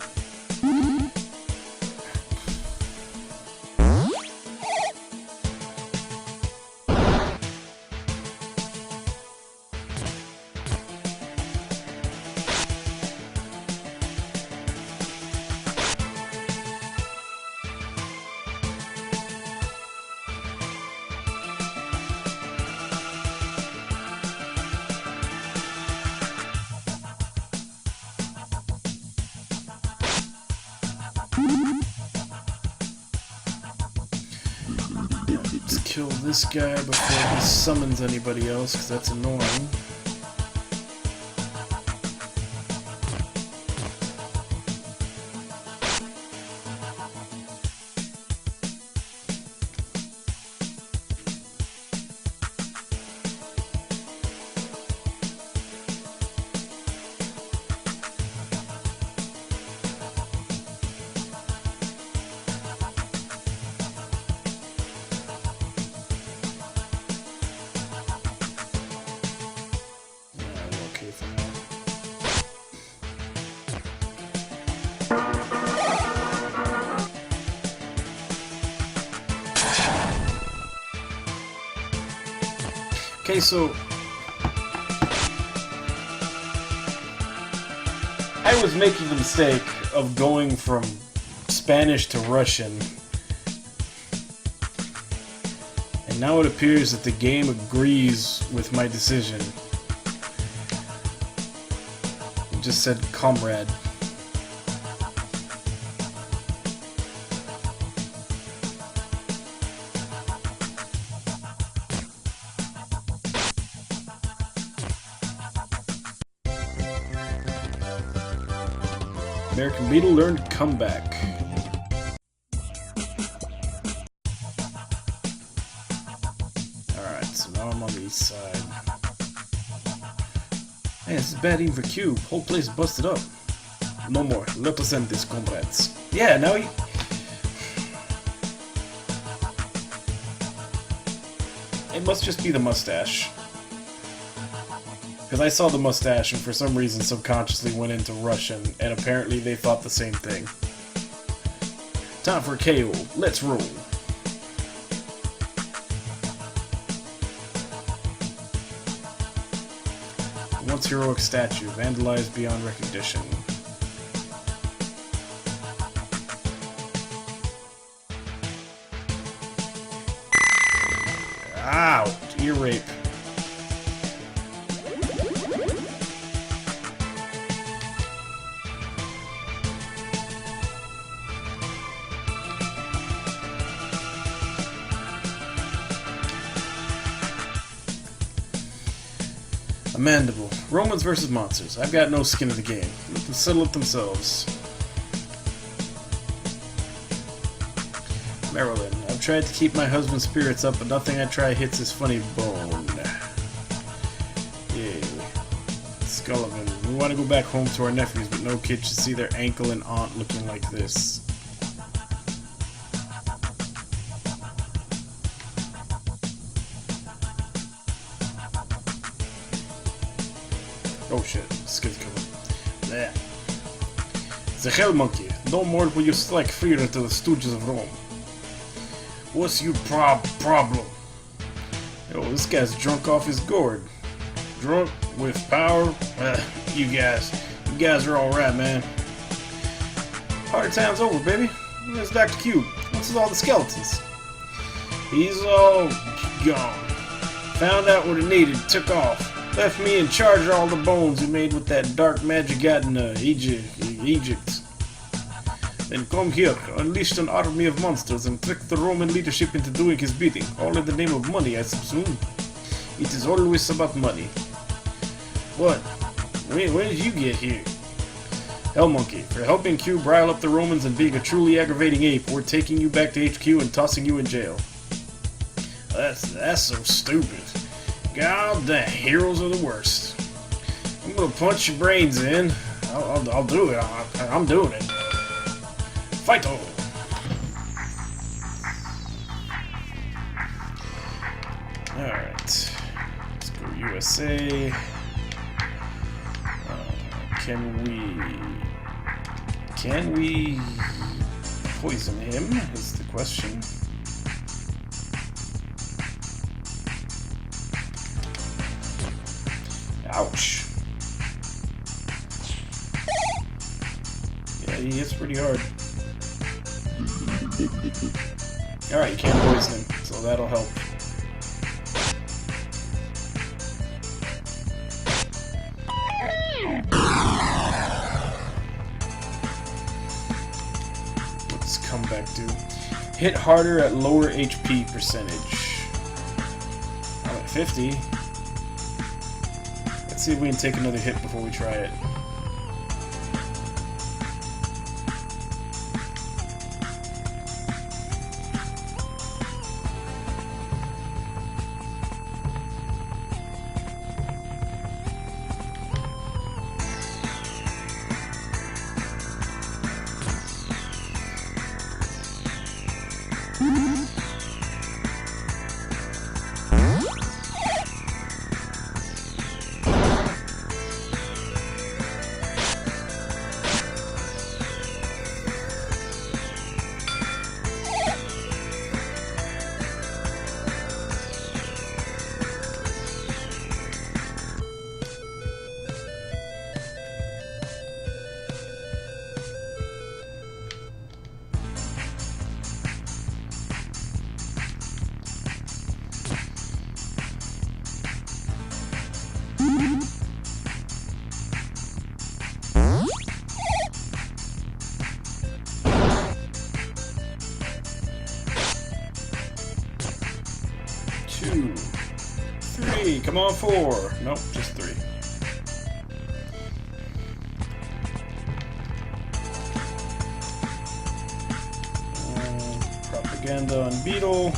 Let's kill this guy before he summons anybody else, because that's annoying. Okay, so I was making the mistake of going from Spanish to Russian, and now it appears that the game agrees with my decision. It just said comrade. American Beetle learned comeback. Alright, so now I'm on the east side. Hey, this is bad even for Cube. Whole place busted up. No more. Represent comrades. Yeah, now he... It must just be the mustache. Because I saw the mustache and for some reason subconsciously went into Russian, and apparently they thought the same thing. Time for a KO. Let's roll. Once heroic statue, vandalized beyond recognition. Ow! Ear rape. A mandible. Romans versus monsters. I've got no skin in the game. Let them settle it themselves. Marilyn. I've tried to keep my husband's spirits up, but nothing I try hits his funny bone. Yay. Scullivan. We want to go back home to our nephews, but no kid should see their ankle and aunt looking like this. Oh shit, this kid's coming. There. The Hell Monkey. No more will you strike fear into the stooges of Rome. What's your problem? Yo, this guy's drunk off his gourd. Drunk with power? You guys are alright, man. Hard time's over, baby. There's Dr. Q. What's with all the skeletons? He's all gone. Found out what he needed, took off. Left me in charge of all the bones he made with that dark magic god in Egypt. Then come here, unleashed an army of monsters and tricked the Roman leadership into doing his bidding, all in the name of money, I presume. It is always about money. What? When did you get here? Hell Monkey, for helping Q rile up the Romans and being a truly aggravating ape, we're taking you back to HQ and tossing you in jail. That's so stupid. God, the heroes are the worst. I'm gonna punch your brains in. I'll do it. I'm doing it. Fighto! Alright. Let's go USA. Can we poison him? Is the question. Ouch. Yeah, he hits pretty hard. Alright, you can't poison him, so that'll help. What's comeback do? Hit harder at lower HP percentage. I'm at 50. Let's see if we can take another hit before we try it. Two, three, come on, four. Nope, just three. Propaganda on Beetle.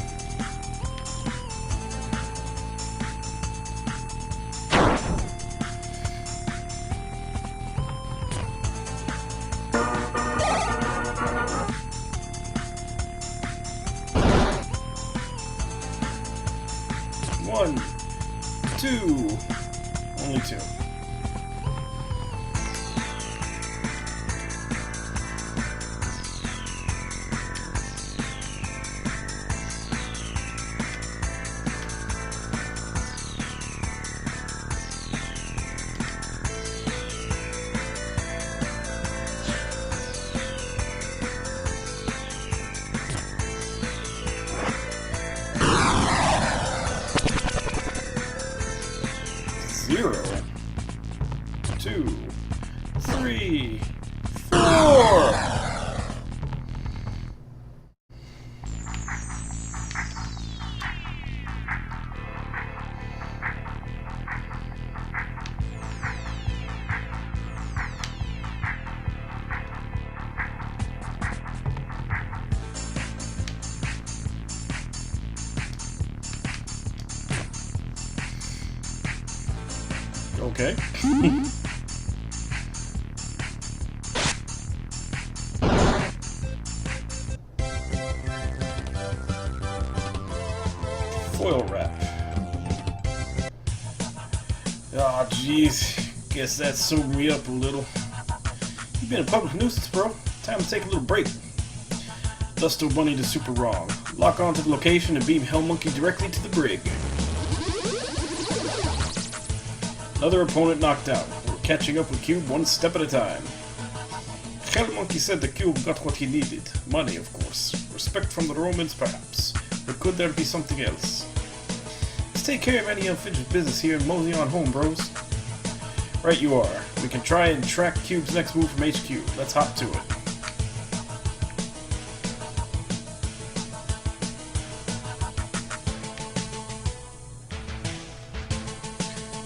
One, two, only two. Zero. Okay. Foil wrap. Aw, jeez. Guess that sobered me up a little. You've been a public nuisance, bro. Time to take a little break. Dusto Bunny to Super Wrong. Lock on to the location and beam Hell Monkey directly to the brig. Another opponent knocked out. We're catching up with Cube one step at a time. Hell Monkey said the Cube got what he needed. Money, of course. Respect from the Romans, perhaps. But could there be something else? Let's take care of any unfinished business here and mosey on home, bros. Right you are. We can try and track Cube's next move from HQ. Let's hop to it.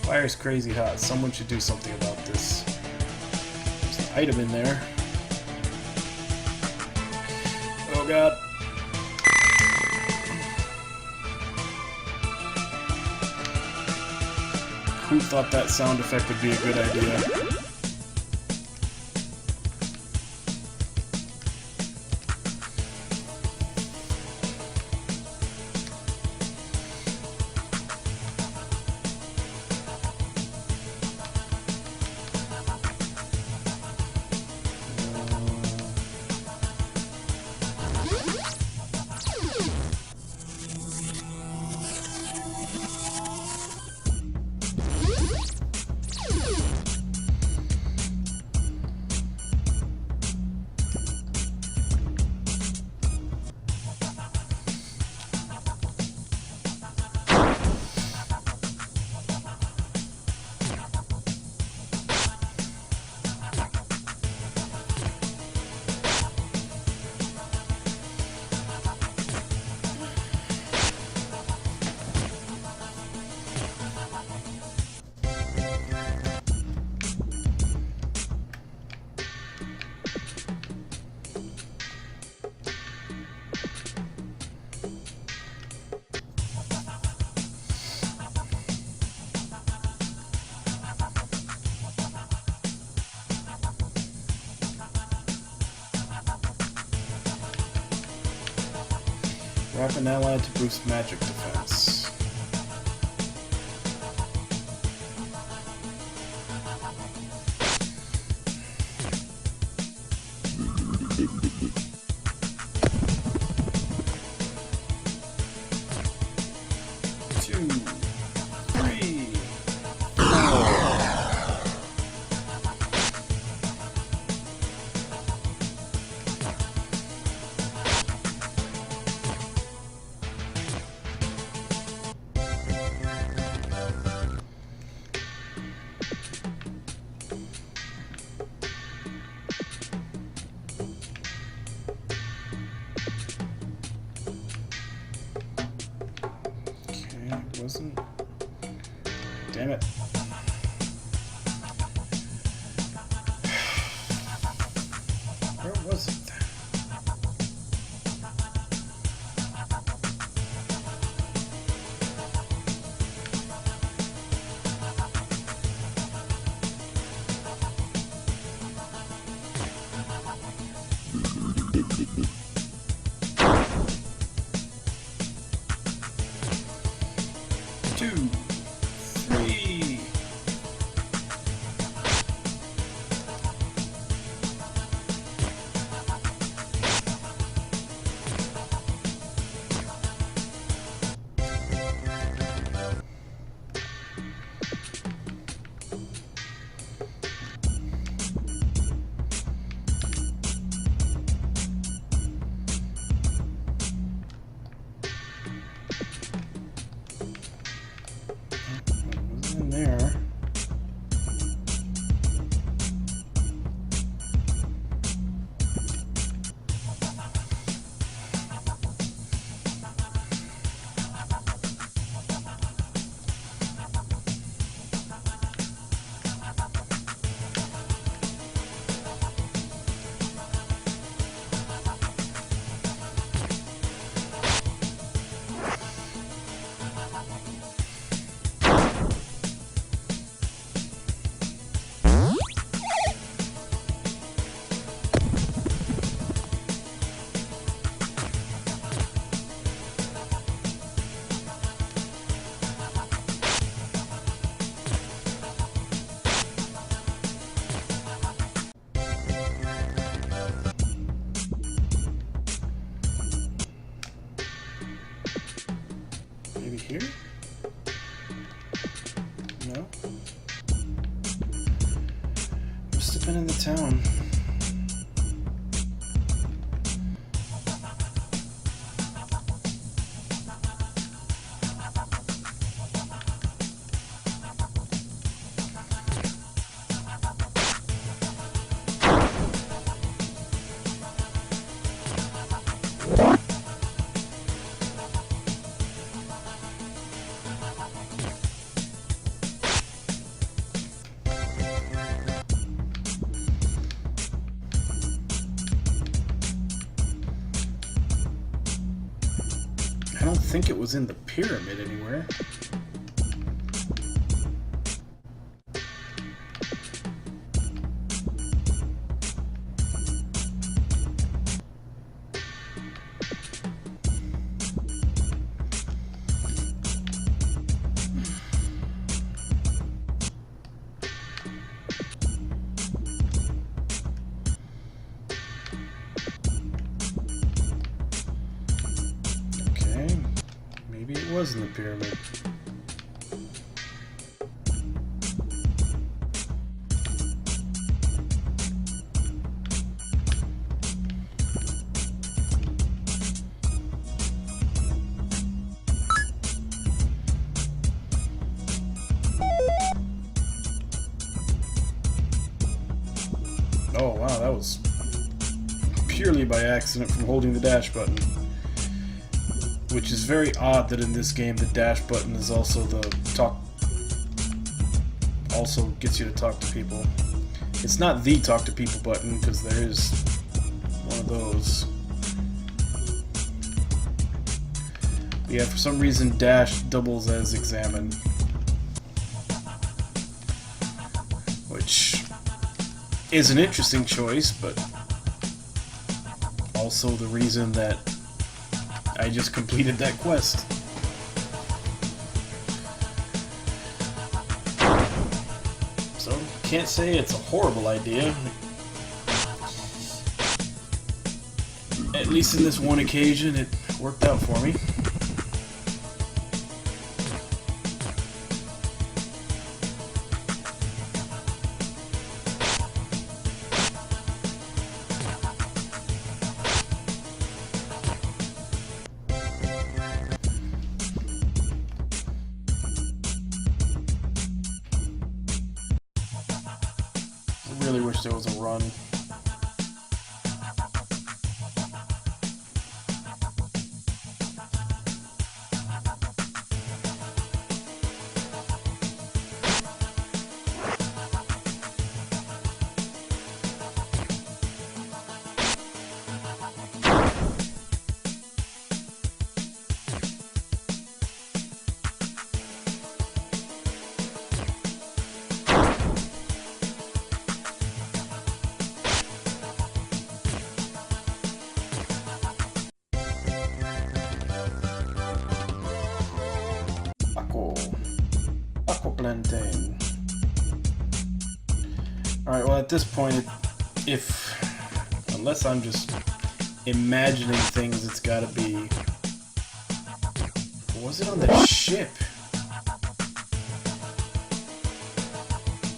Fire's crazy hot. Someone should do something about this. There's an item in there. Oh god. Who thought that sound effect would be a good idea? Wrap an ally to boost magic defense. Two, three, four. Wasn't. Damn it. Where was it? Two, three. In there. here? No? Must have been in the town. I don't think it was in the pyramid anywhere. Maybe it was in the pyramid. Oh wow, that was purely by accident from holding the dash button. Which is very odd that in this game the dash button is also also gets you to talk to people. It's not the talk to people button, because there is one of those. But yeah, for some reason dash doubles as examine. Which is an interesting choice, but also the reason that I just completed that quest. So, can't say it's a horrible idea. At least in this one occasion, it worked out for me. I really wish there was a run. Plantain. Alright, well at this point, unless I'm just imagining things, it's gotta be... Was it on the ship?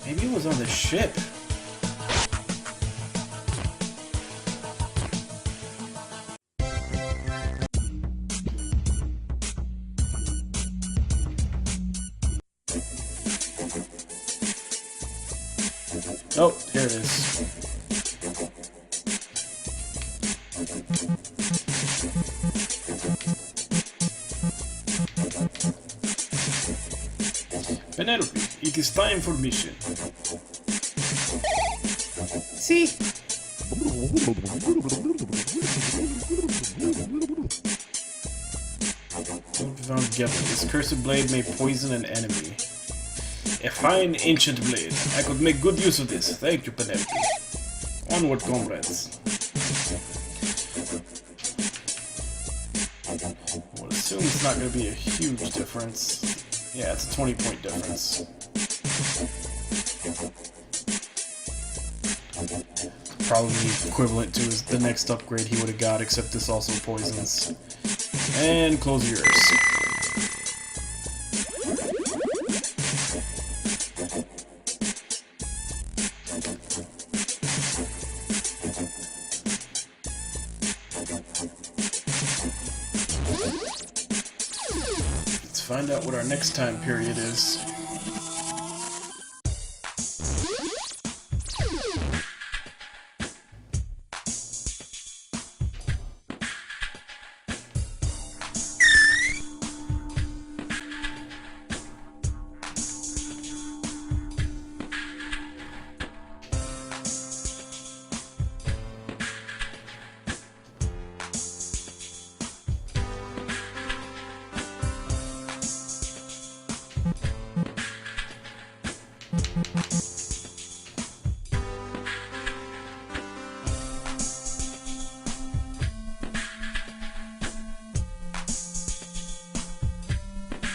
Maybe it was on the ship. Oh, here it is. Penelope, it is time for mission. See? Don't be found together. This cursed blade may poison an enemy. A fine ancient blade. I could make good use of this. Thank you, Penelope. Onward, comrades. We'll assume it's not going to be a huge difference. Yeah, it's a 20-point difference. Probably equivalent to the next upgrade he would have got, except this also poisons. And close your ears. find out what our next time period is.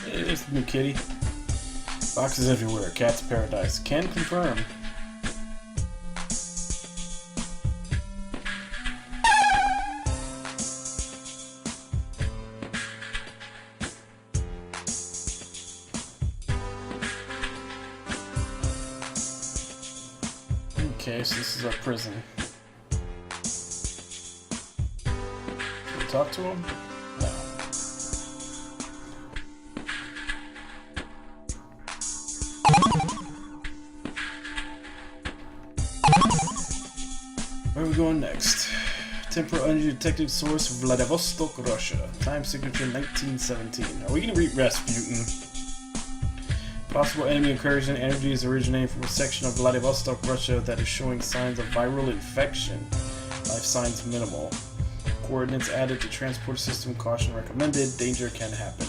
Hey, there's the new kitty. Boxes everywhere. Cat's paradise. Can confirm. Okay, so this is our prison. Can we talk to him? No. Where are we going next? Temporal energy detected source, Vladivostok, Russia. Time signature 1917. Are we gonna read Rasputin? Possible enemy incursion. Energy is originating from a section of Vladivostok, Russia that is showing signs of viral infection. Life signs minimal. Coordinates added to transport system. Caution recommended. Danger can happen.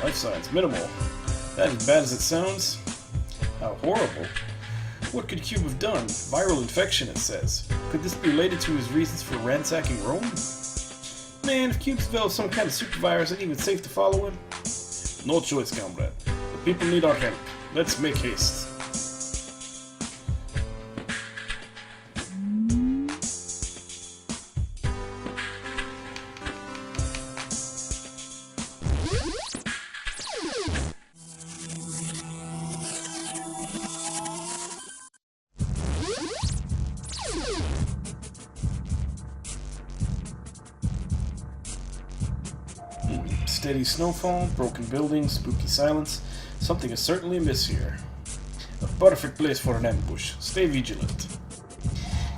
Life signs minimal. That as bad as it sounds? How horrible. What could Cube have done? Viral infection, it says. Could this be related to his reasons for ransacking Rome? Man, if Cube developed some kind of super virus, ain't even safe to follow him. No choice, comrade. The people need our help. Let's make haste. Steady snowfall, broken buildings, spooky silence. Something is certainly amiss here. A perfect place for an ambush. Stay vigilant.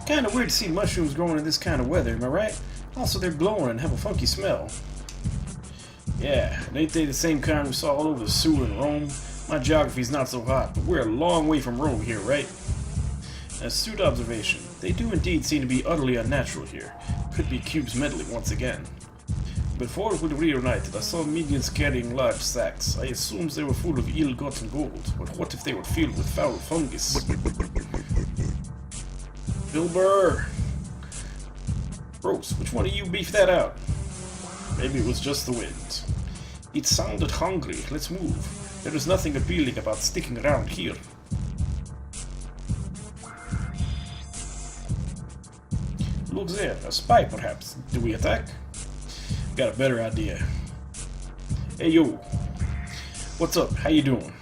Kinda weird to see mushrooms growing in this kind of weather, am I right? Also, they're glowing and have a funky smell. Yeah, and ain't they the same kind we saw all over the sewer in Rome? My geography's not so hot, but we're a long way from Rome here, right? Astute observation. They do indeed seem to be utterly unnatural here. Could be Cube's meddling once again. Before we reunited, I saw minions carrying large sacks. I assumed they were full of ill-gotten gold, but what if they were filled with foul fungus? Bilber! Rose, which one of you beefed that out? Maybe it was just the wind. It sounded hungry. Let's move. There is nothing appealing about sticking around here. Look there, a spy perhaps. Do we attack? Got a better idea. Hey yo, what's up? How you doing?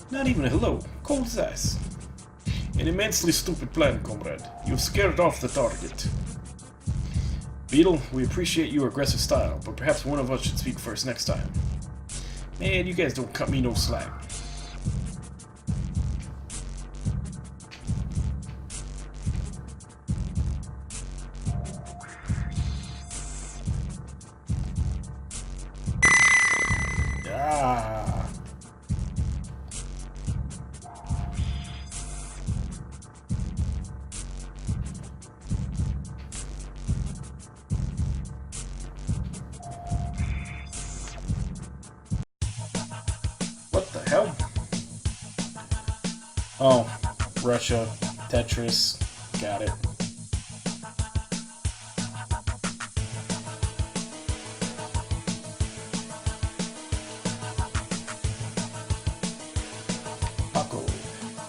Not even a hello. Cold as ice. An immensely stupid plan, comrade. You've scared off the target. Beetle, we appreciate your aggressive style, but perhaps one of us should speak first next time. Man, you guys don't cut me no slack. Ah. What the hell? Oh, Russia, Tetris, got it.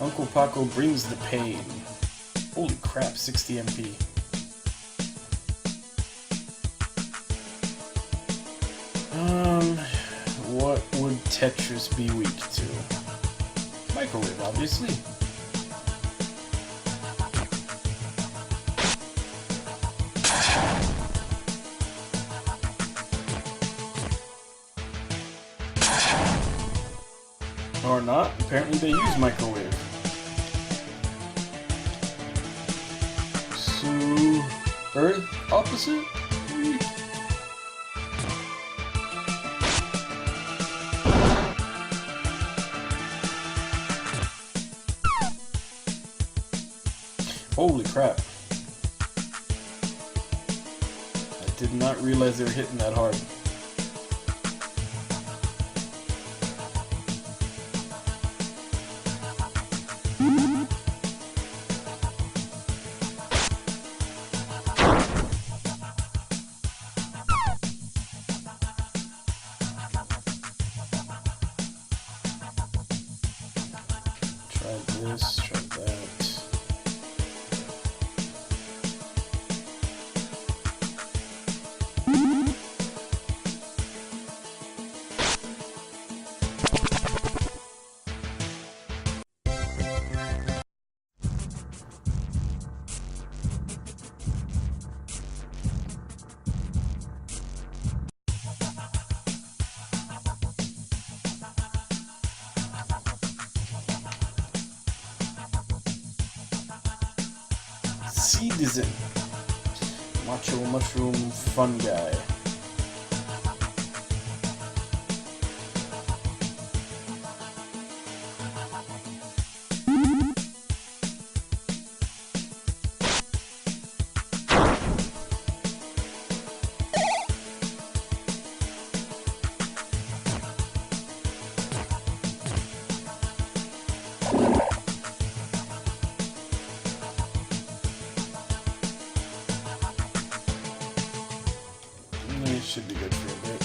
Uncle Paco brings the pain. Holy crap, 60 MP. What would Tetris be weak to? Microwave, obviously. Or not. Apparently they use microwave. So, Earth opposite? Holy crap. I did not realize they were hitting that hard. Try this, try that. Citizen. Macho mushroom fun guy. Should be good for a bit.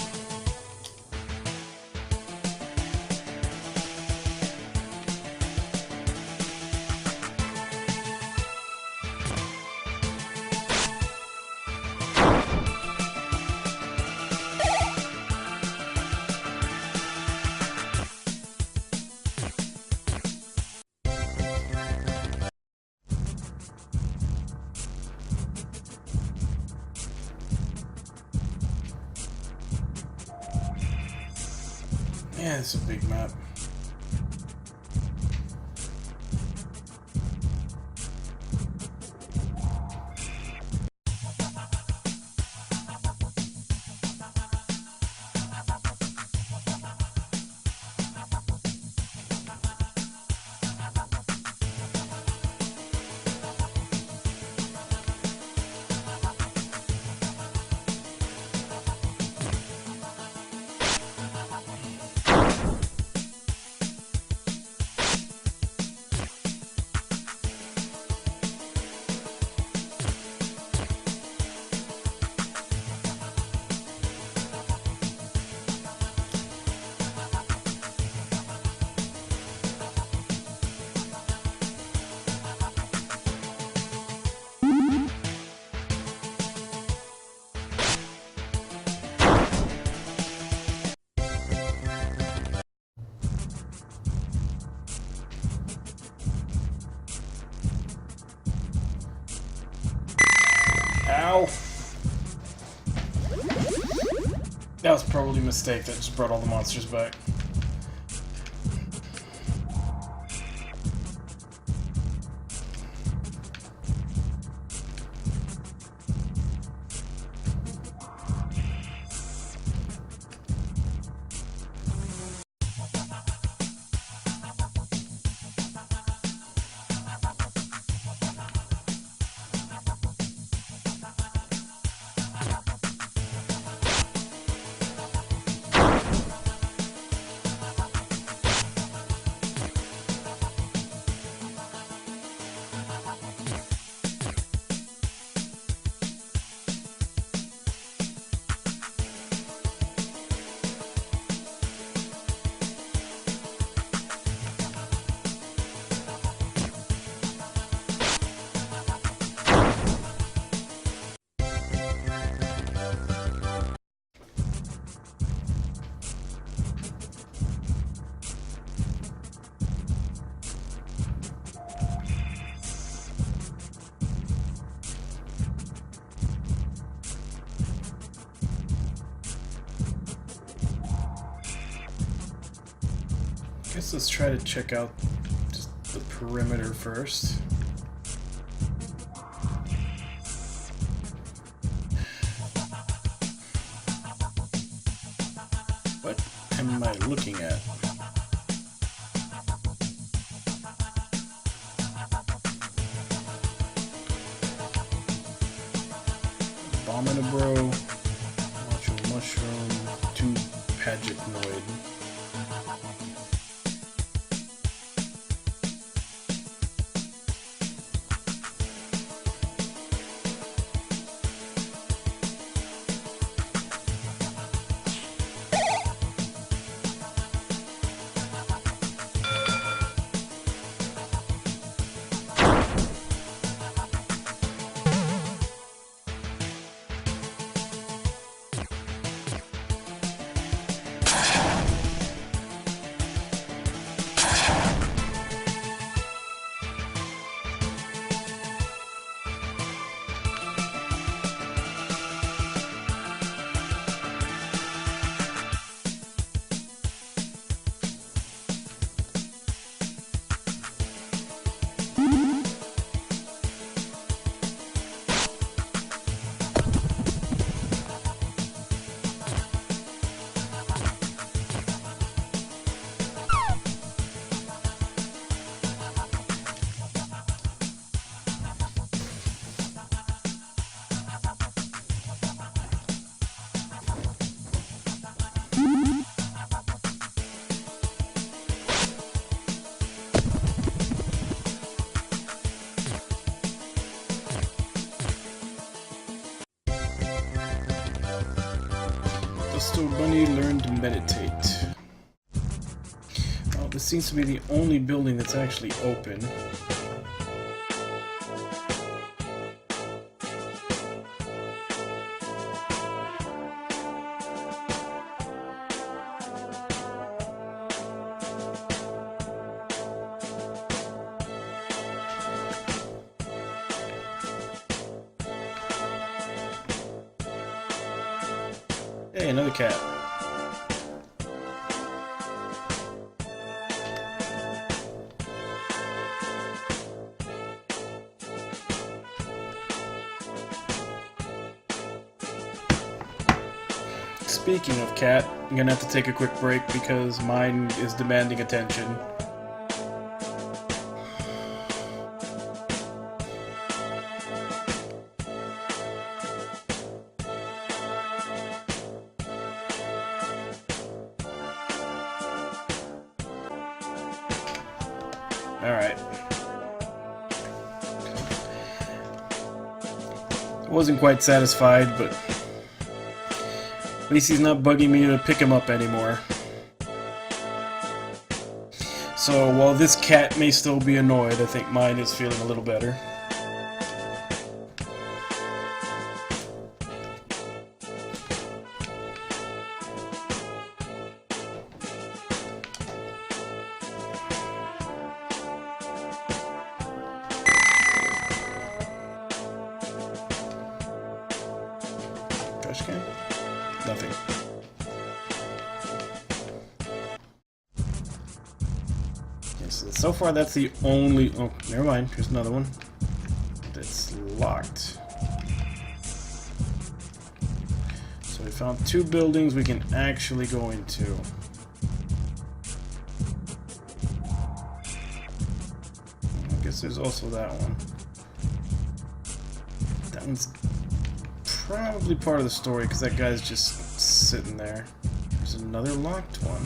Yeah, it's a big map. Ow! That was probably a mistake that just brought all the monsters back. guess let's try to check out just the perimeter first. What am I looking at? Abominabro, Macho Mushroom, 2 Pagetoid. Still Bunny learned to meditate. Well, this seems to be the only building that's actually open. Hey, another cat. Speaking of cat, I'm gonna have to take a quick break because mine is demanding attention. Alright. I wasn't quite satisfied, but at least he's not bugging me to pick him up anymore. So while this cat may still be annoyed, I think mine is feeling a little better. Trash can? Nothing. Okay, so far that's the only... Oh, never mind. Here's another one. That's locked. So we found 2 buildings we can actually go into. I guess there's also that one. That one's probably part of the story because that guy's just sitting there. There's another locked one.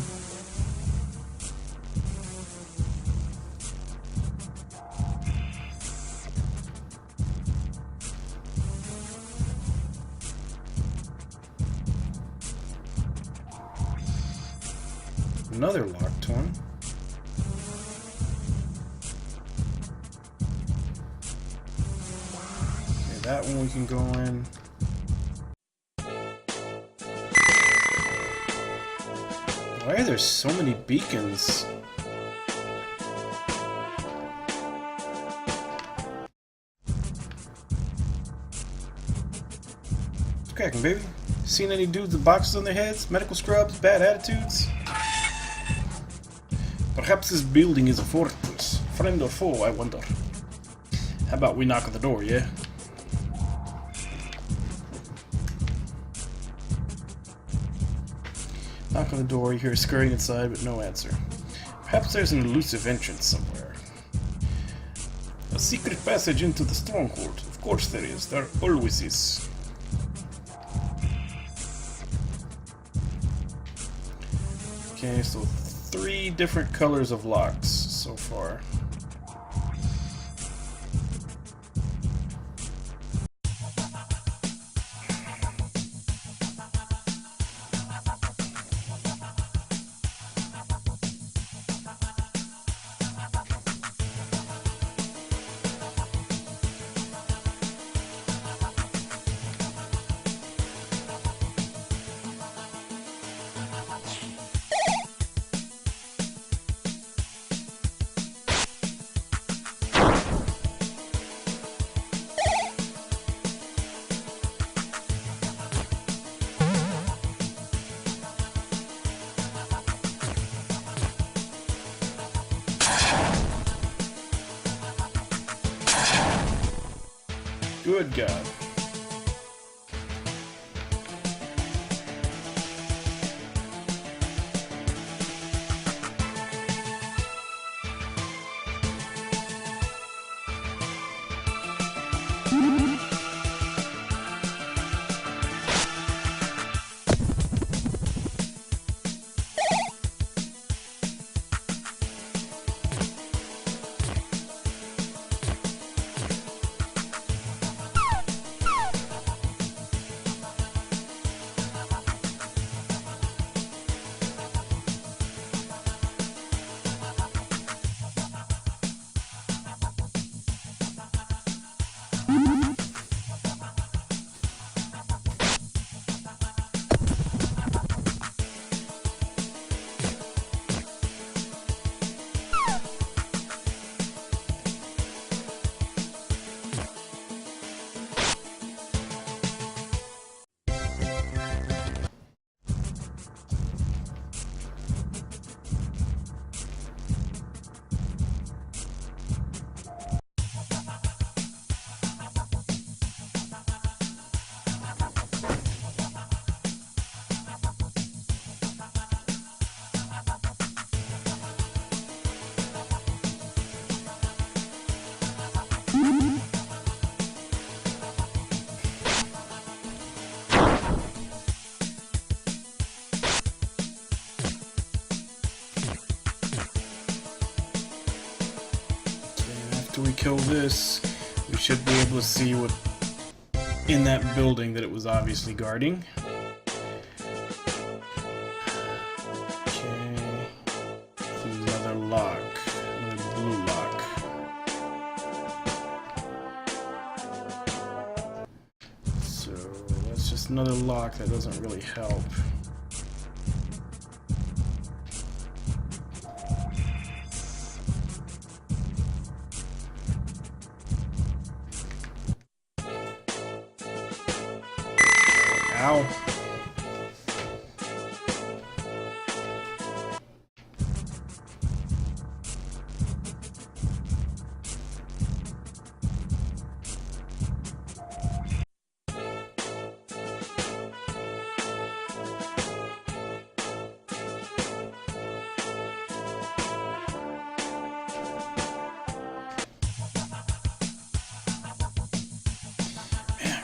Another locked one. Okay, that one we can go in. Why are there so many beacons? What's cracking, baby? Seen any dudes with boxes on their heads? Medical scrubs? Bad attitudes? But Perhaps this building is a fortress. Friend or foe, I wonder. How about we knock on the door, yeah? Knock on the door, you hear scurrying inside, but no answer. Perhaps there's an elusive entrance somewhere. A secret passage into the stronghold. Of course there is. There always is. Okay, so 3 different colors of locks so far. Good God. After we kill this, we should be able to see what in that building that it was obviously guarding. Okay, another lock, another blue lock. So that's just another lock that doesn't really help. Ow.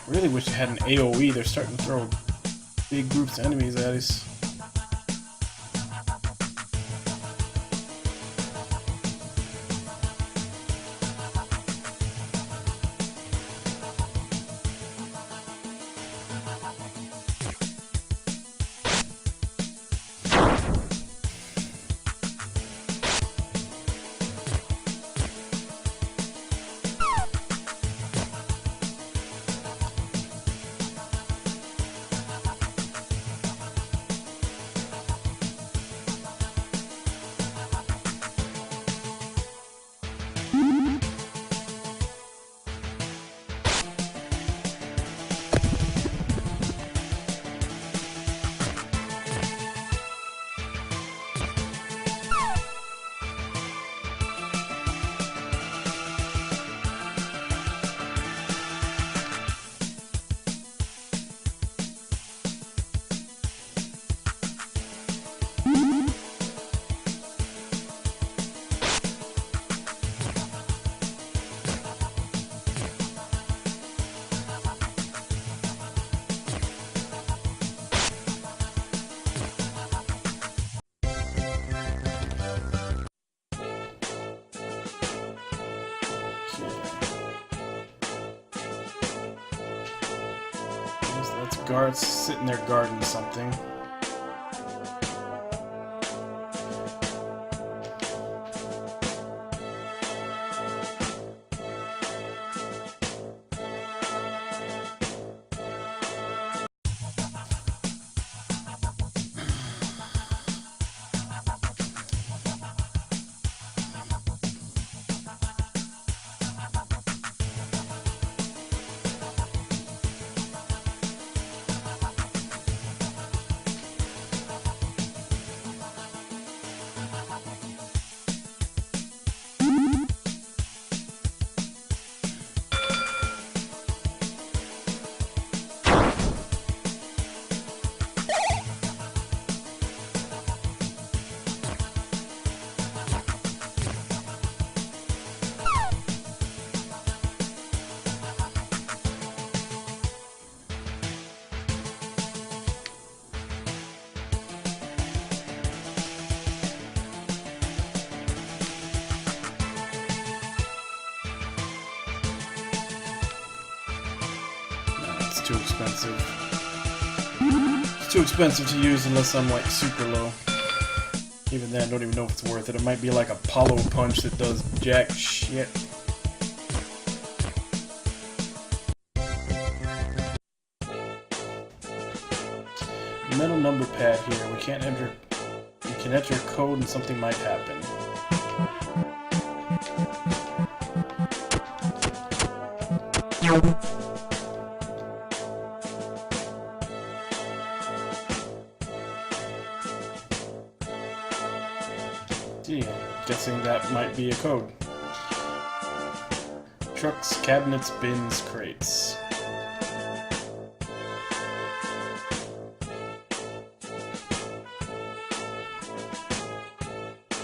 I really wish I had an AoE. They're starting to throw big groups of enemies at us. guards sitting there guarding something. Too expensive. It's too expensive to use unless I'm like super low. Even then, I don't even know if it's worth it. It might be like a Apollo punch that does jack shit. Metal number pad here. We can't enter. You can enter a code and something might happen. Guessing that might be a code. Trucks, cabinets, bins, crates.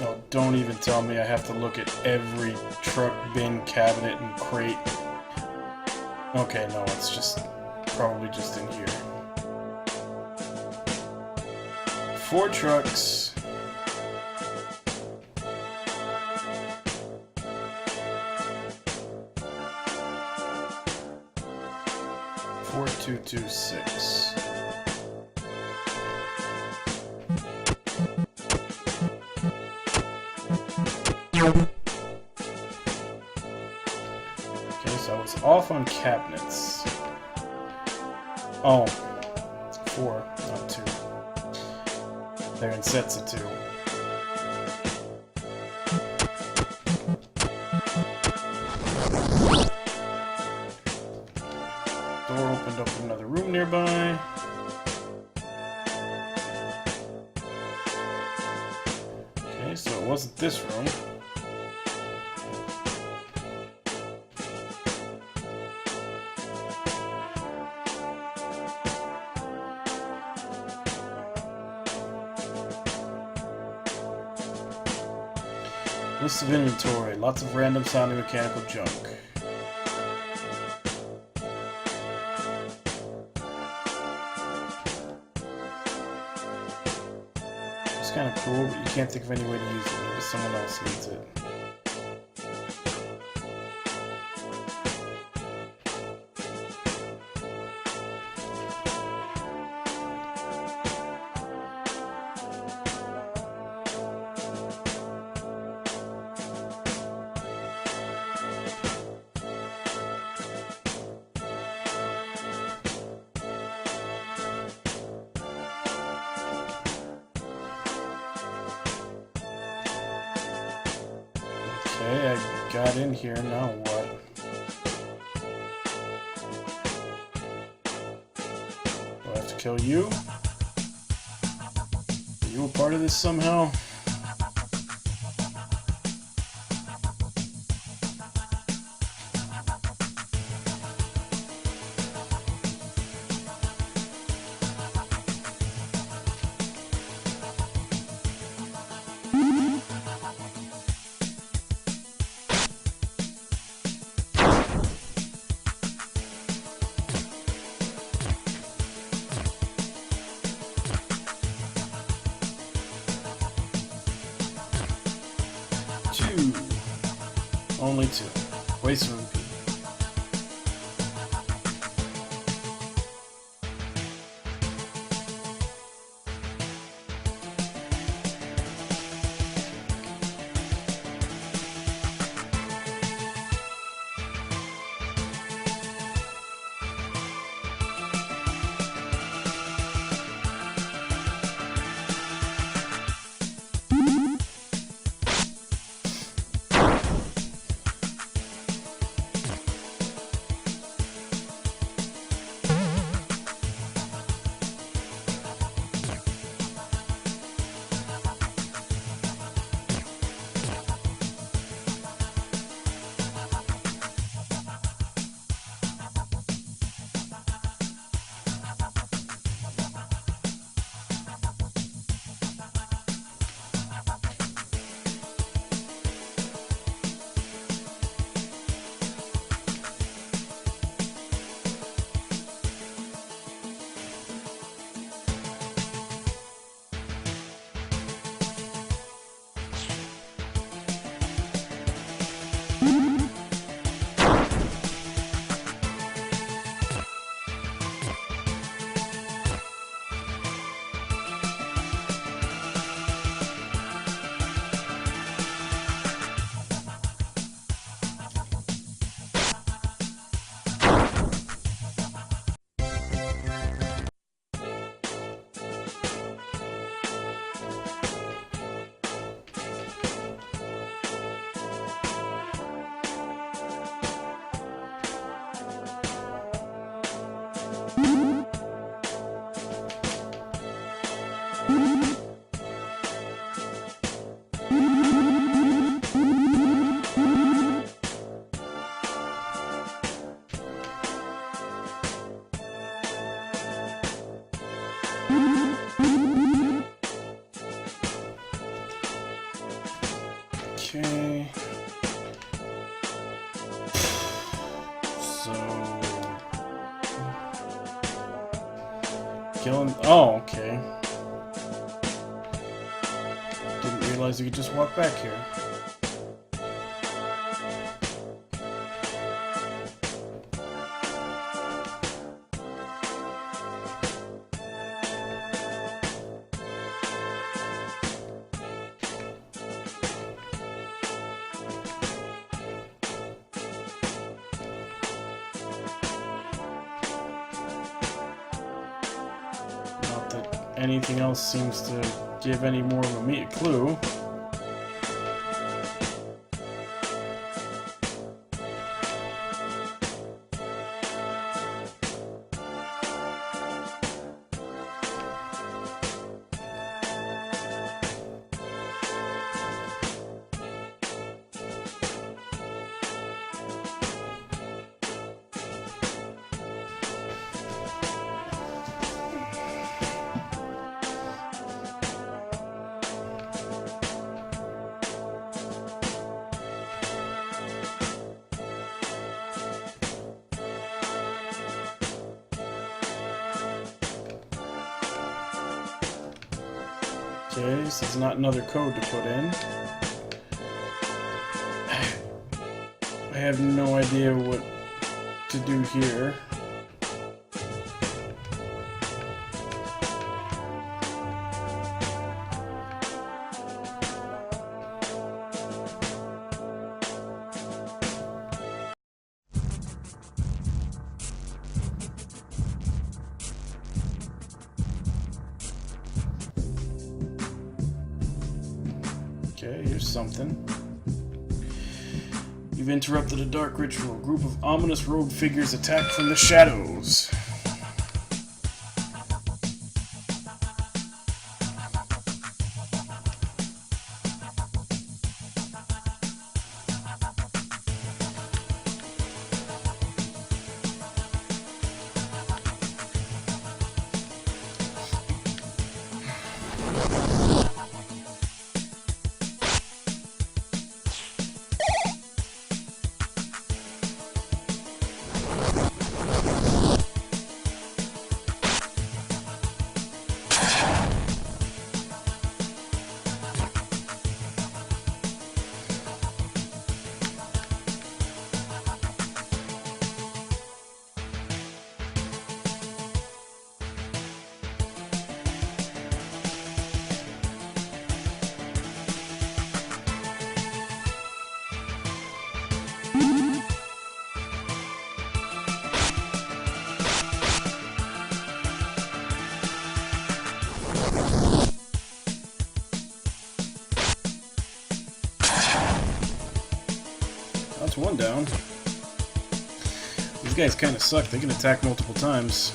No, don't even tell me I have to look at every truck, bin, cabinet, and crate. Okay, no, it's just probably just in here. 4 trucks. 4226. Okay, so I was off on cabinets. Oh, 4, not 2. They're in sets of 2. Door opened up another room nearby. Okay, so it wasn't this room. List of inventory. Lots of random sounding mechanical junk. It's kind of cool, but you can't think of any way to use it. Maybe someone else needs it. Okay, I got in here, now what? Do I have to kill you? Are you a part of this somehow? Only 2. Waste of MP. Okay. So... Killing... Oh, okay. Didn't realize you could just walk back here. Not that anything else seems to give any more of a immediate clue. Okay, so it's not another code to put in. I have no idea what to do here. Okay, here's something. You've interrupted a dark ritual. A group of ominous rogue figures attack from the shadows. That's one down. These guys kind of suck. They can attack multiple times.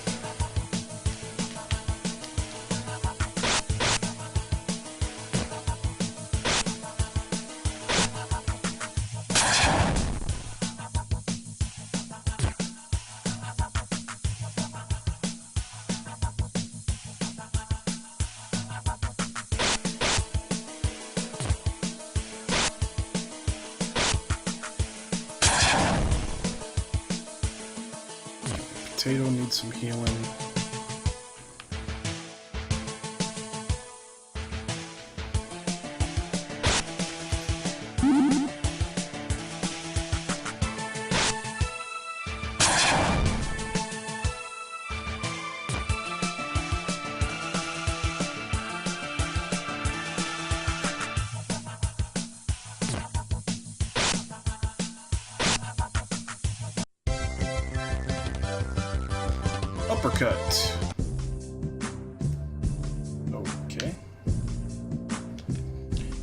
Potato needs some healing. Uppercut. Okay.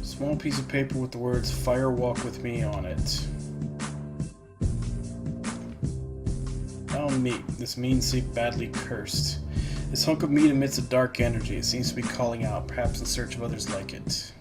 Small piece of paper with the words "Fire Walk with Me" on it. Found meat. This mean seed badly cursed. This hunk of meat emits a dark energy. It seems to be calling out, perhaps in search of others like it.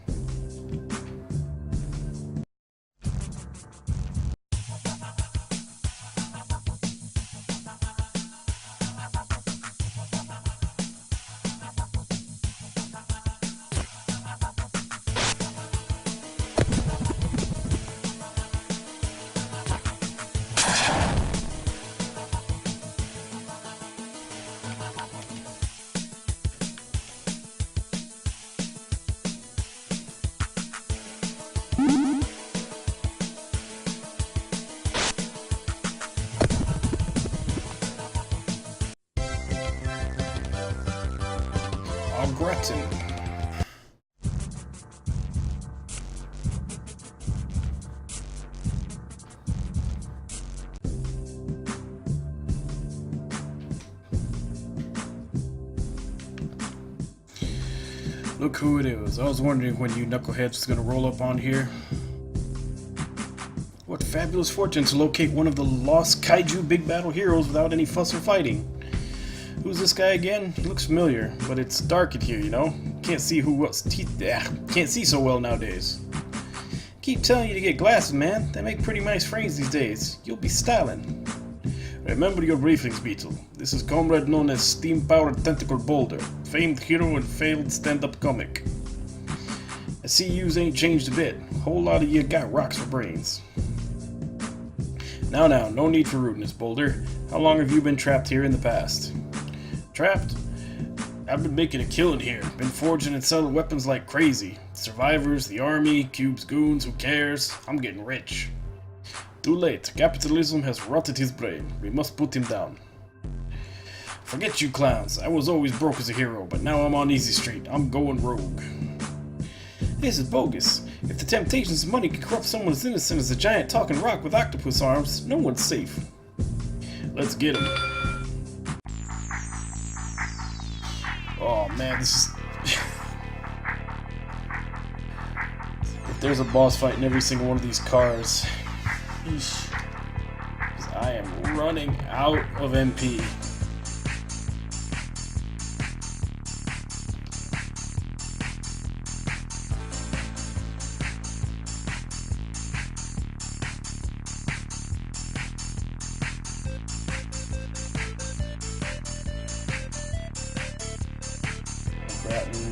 Au gratin. Look who it is. I was wondering when you knuckleheads was gonna roll up on here. What fabulous fortune to locate one of the lost Kaiju big battle heroes without any fuss or fighting. Who's this guy again? He looks familiar, but it's dark in here, you know? Can't see can't see so well nowadays. Keep telling you to get glasses, man. They make pretty nice frames these days. You'll be styling. Remember your briefings, Beetle. This is comrade known as Steam-Powered Tentacle Boulder, famed hero and failed stand-up comic. I see yous ain't changed a bit. Whole lot of you got rocks for brains. Now, no need for rudeness, Boulder. How long have you been trapped here in the past? Trapped? I've been making a killing here. Been forging and selling weapons like crazy. Survivors, the army, Cube's goons, who cares? I'm getting rich. Too late. Capitalism has rotted his brain. We must put him down. Forget you clowns. I was always broke as a hero, but now I'm on Easy Street. I'm going rogue. This is bogus. If the temptations of money can corrupt someone as innocent as a giant talking rock with octopus arms, no one's safe. Let's get him. Oh man, this is... If there's a boss fight in every single one of these cars... Eesh. 'Cause I am running out of MP.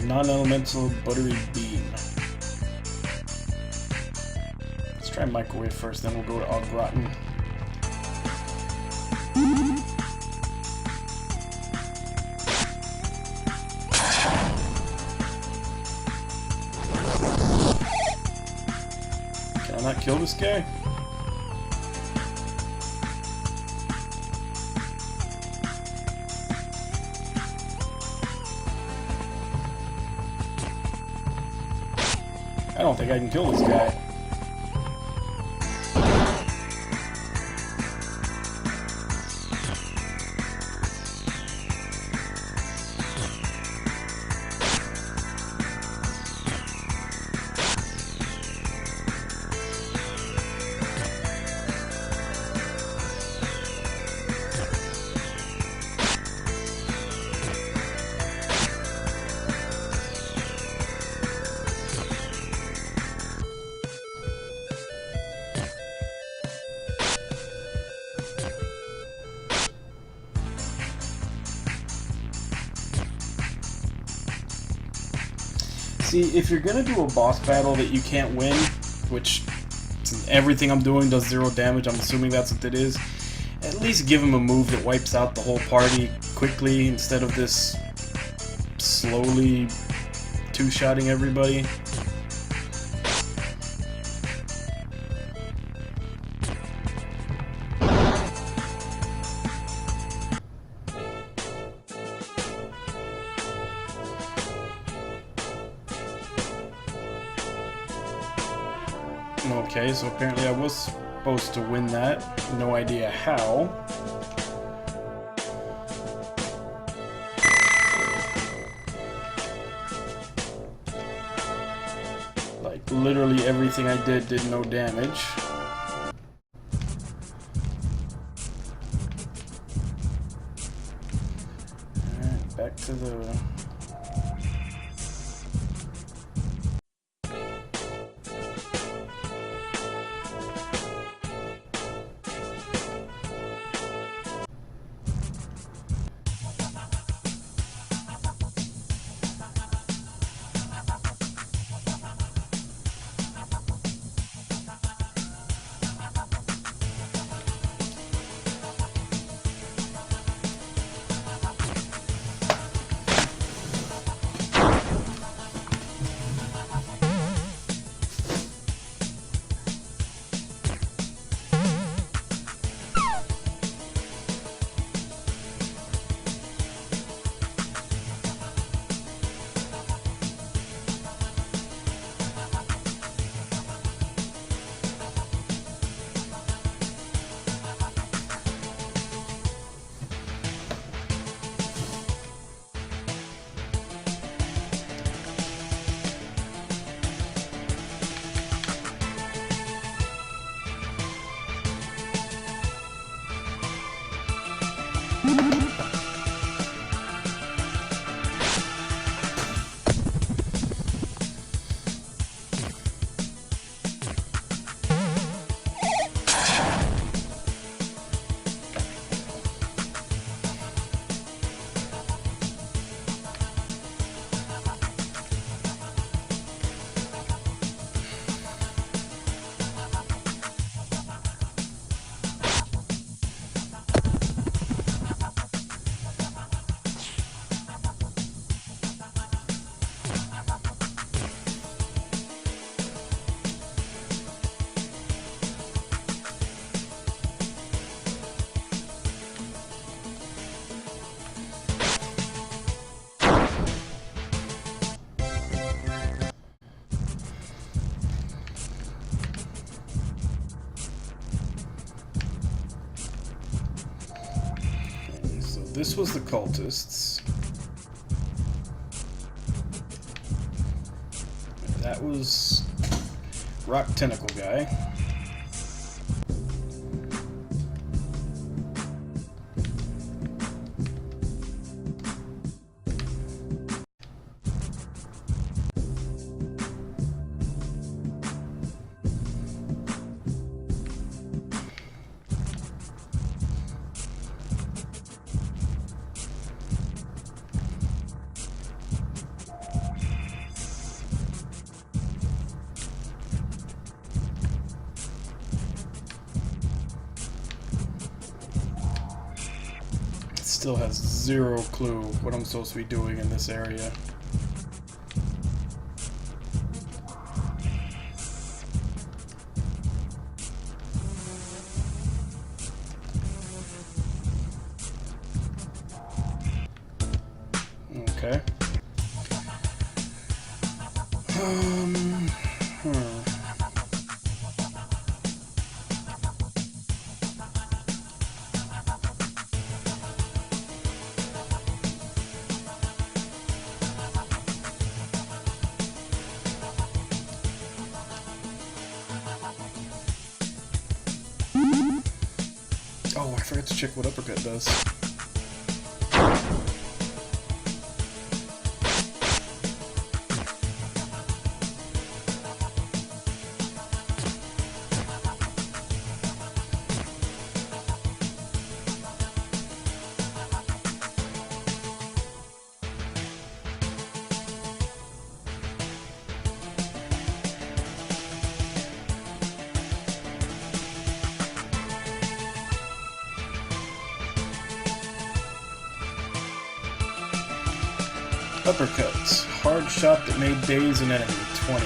Non-elemental buttery beam. Let's try microwave first, then we'll go to au gratin. Can I not kill this guy? I don't think I can kill this guy. See, if you're gonna do a boss battle that you can't win, which everything I'm doing does 0 damage, I'm assuming that's what it is, at least give him a move that wipes out the whole party quickly instead of this slowly two-shotting everybody. Okay, so apparently I was supposed to win that. No idea how. Like, literally everything I did no damage. Alright, back to the... This was the cultists. That was Rock Tentacle Guy. Still has zero clue what I'm supposed to be doing in this area. Okay. Oh, I forgot to check what Uppercut does. Uppercuts. Hard shot that made daze an enemy. 20.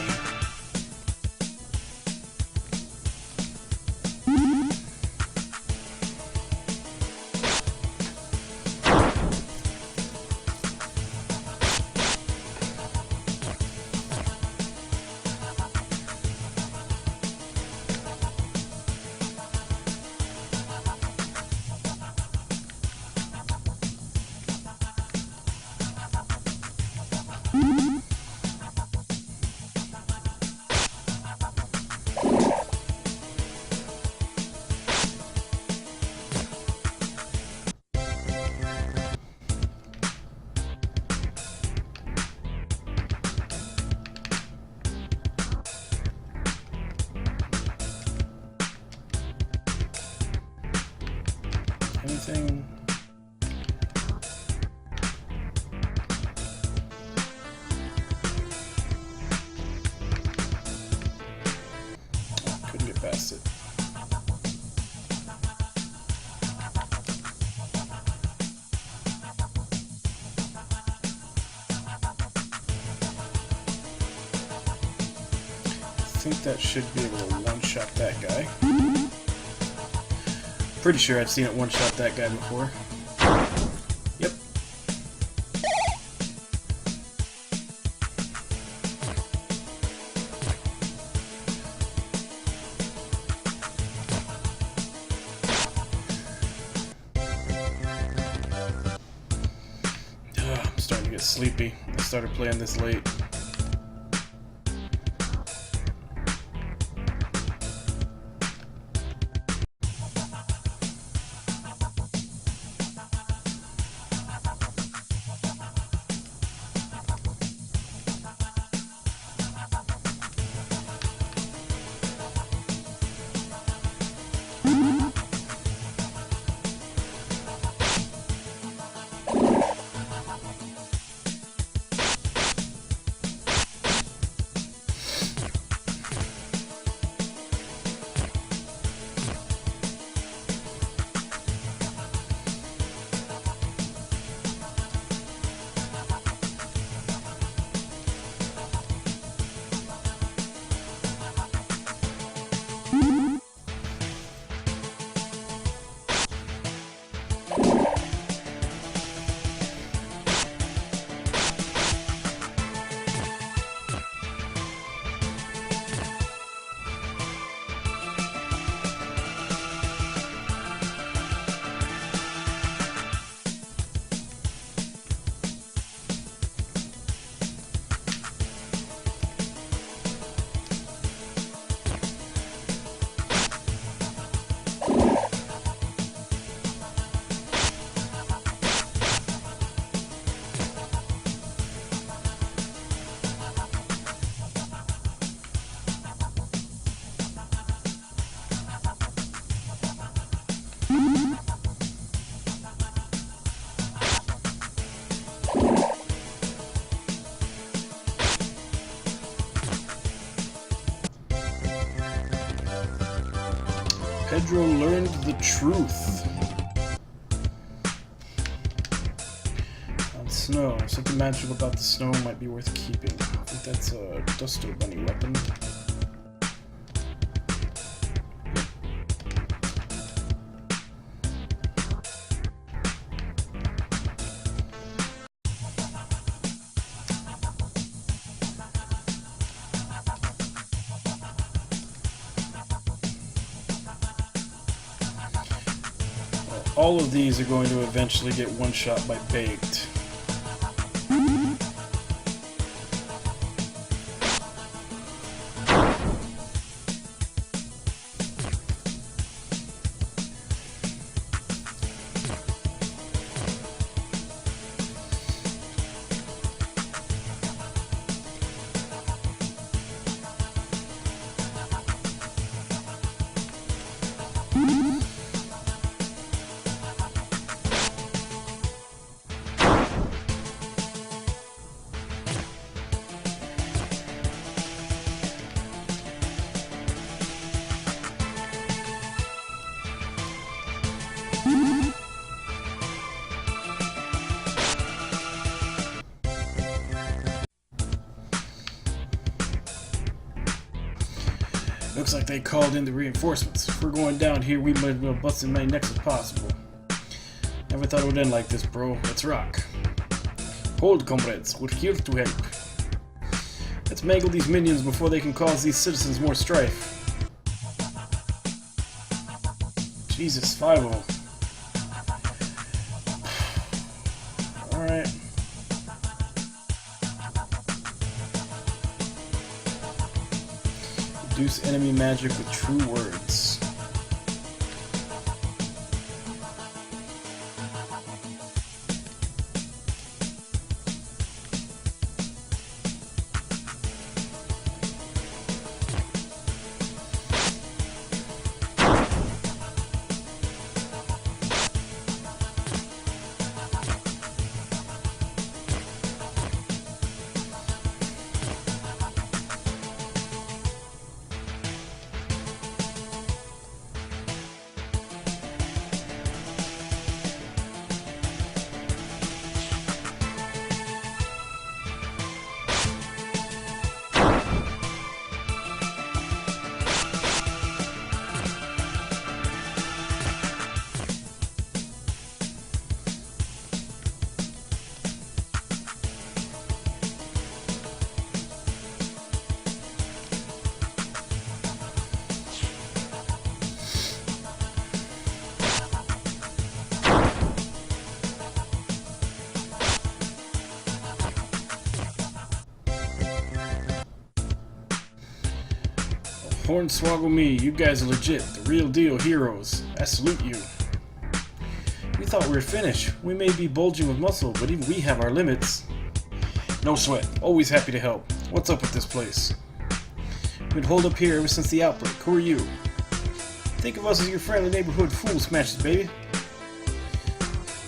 Anything? Couldn't get past it. I think that should be able to one-shot that guy. Pretty sure I've seen it one-shot that guy before. Yep. I'm starting to get sleepy. I started playing this late. Pedro learned the truth. On snow. Something magical about the snow might be worth keeping. I think that's a Dusto Bunny weapon. All of these are going to eventually get one-shot by Baked. Looks like they called in the reinforcements. If we're going down here, we might as well bust as many necks as possible. Never thought it would end like this, bro. Let's rock. Hold, comrades. We're here to help. Let's mangle these minions before they can cause these citizens more strife. Jesus, Fighto. Alright. Reduce enemy magic with true words. Hornswoggle me, you guys are legit, the real deal heroes. I salute you. We thought we were finished. We may be bulging with muscle, but even we have our limits. No sweat, always happy to help. What's up with this place? We've been holed up here ever since the outbreak. Who are you? Think of us as your friendly neighborhood fool smashes, baby.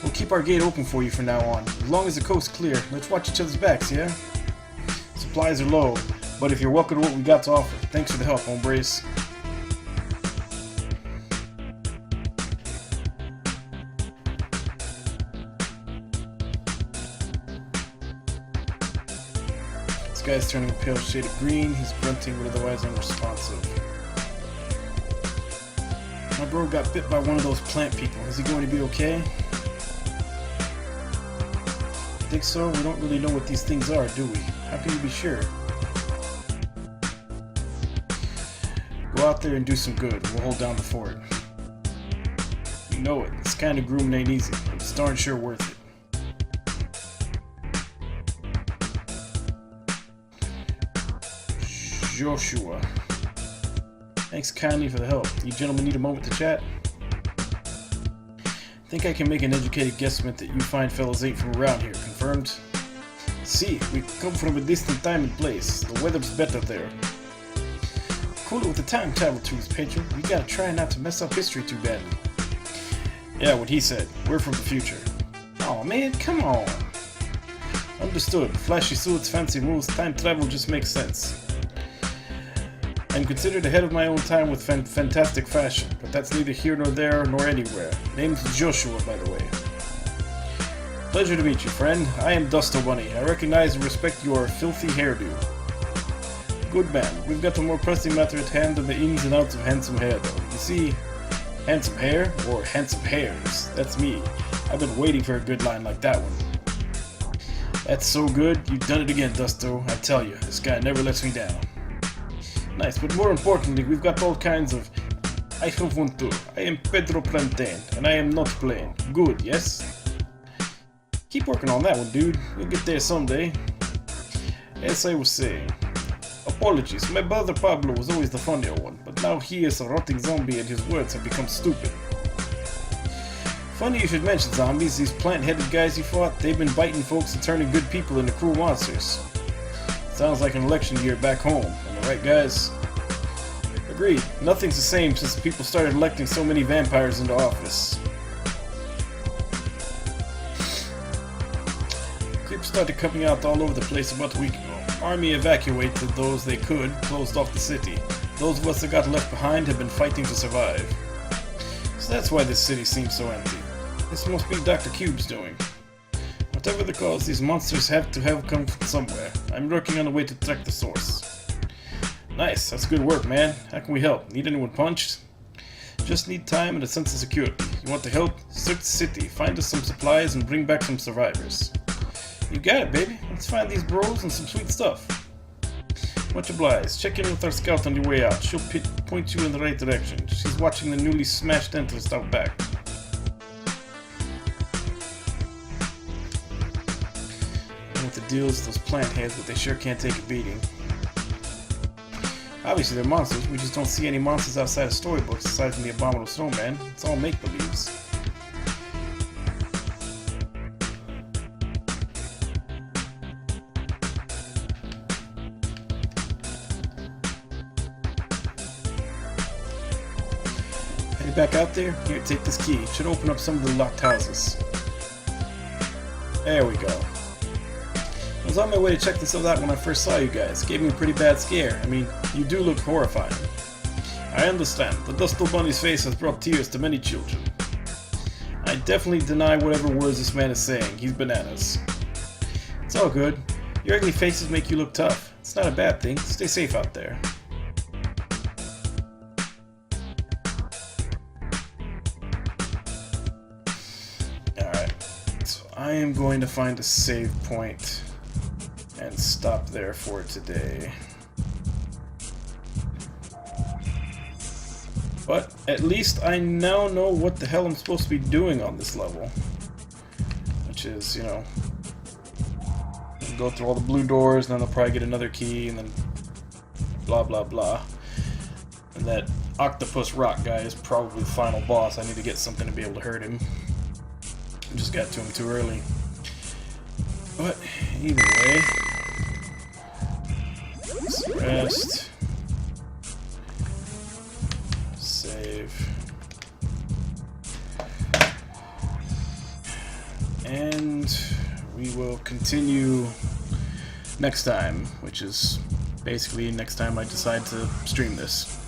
We'll keep our gate open for you from now on. As long as the coast's clear, let's watch each other's backs, yeah? Supplies are low, but if you're welcome to what we got to offer, thanks for the help, hombres. This guy's turning a pale shade of green. He's grunting but otherwise unresponsive. My bro got bit by one of those plant people. Is he going to be okay? Think so? We don't really know what these things are, do we? How can you be sure? Go out there and do some good. We'll hold down the fort. You know it. This kind of grooming ain't easy, but it's darn sure worth it. Joshua. Thanks kindly for the help. You gentlemen need a moment to chat? I think I can make an educated guesstimate that you fine fellows ain't from around here. Confirmed? See, we come from a distant time and place. The weather's better there. Cool it with the time travel tools, Pedro. We gotta try not to mess up history too badly. Yeah, what he said. We're from the future. Oh man, come on. Understood. Flashy suits, fancy moves, time travel just makes sense. I'm considered ahead of my own time with fantastic fashion, but that's neither here nor there nor anywhere. Name's Joshua, by the way. Pleasure to meet you, friend. I am Dusto Bunny. I recognize and respect your filthy hairdo. Good man. We've got a more pressing matter at hand than the ins and outs of handsome hair, though. You see, handsome hair, or handsome hairs, that's me. I've been waiting for a good line like that one. That's so good. You've done it again, Dusto. I tell you, this guy never lets me down. Nice, but more importantly, we've got all kinds of... I have one too. I am Pedro Plantain, and I am not plain. Good, yes? Keep working on that one, dude. You'll get there someday. As I was saying... Apologies, my brother Pablo was always the funnier one, but now he is a rotting zombie and his words have become stupid. Funny you should mention zombies. These plant-headed guys you fought, they've been biting folks and turning good people into cruel monsters. Sounds like an election year back home, am I right, guys? Agreed. Nothing's the same since people started electing so many vampires into office. Creeps started coming out all over the place about a week ago. Army evacuated those they could, closed off the city. Those of us that got left behind have been fighting to survive. So that's why this city seems so empty. This must be Dr. Cube's doing. Whatever the cause, these monsters have to have come from somewhere. I'm working on a way to track the source. Nice, that's good work, man. How can we help? Need anyone punched? Just need time and a sense of security. You want to help? Search the city, find us some supplies, and bring back some survivors. You got it, baby. Let's find these bros and some sweet stuff. Much obliged. Check in with our scout on your way out. She'll point you in the right direction. She's watching the newly smashed entrance out back. What the deal is with those plant heads, but they sure can't take a beating. Obviously they're monsters, we just don't see any monsters outside of storybooks aside from the abominable snowman. It's all make-believes. Headed back out there? Here, take this key. It should open up some of the locked houses. There we go. I was on my way to check this out when I first saw you guys. Gave me a pretty bad scare. I mean, you do look horrifying. I understand. The Dusto Bunny's face has brought tears to many children. I definitely deny whatever words this man is saying. He's bananas. It's all good. Your ugly faces make you look tough. It's not a bad thing. Stay safe out there. Alright. So I am going to find a save point and stop there for today. But at least I now know what the hell I'm supposed to be doing on this level. Which is, you know, go through all the blue doors, and then I'll probably get another key, and then blah blah blah. And that octopus rock guy is probably the final boss. I need to get something to be able to hurt him. I just got to him too early. But either way, let's rest, save, and we will continue next time, which is basically next time I decide to stream this.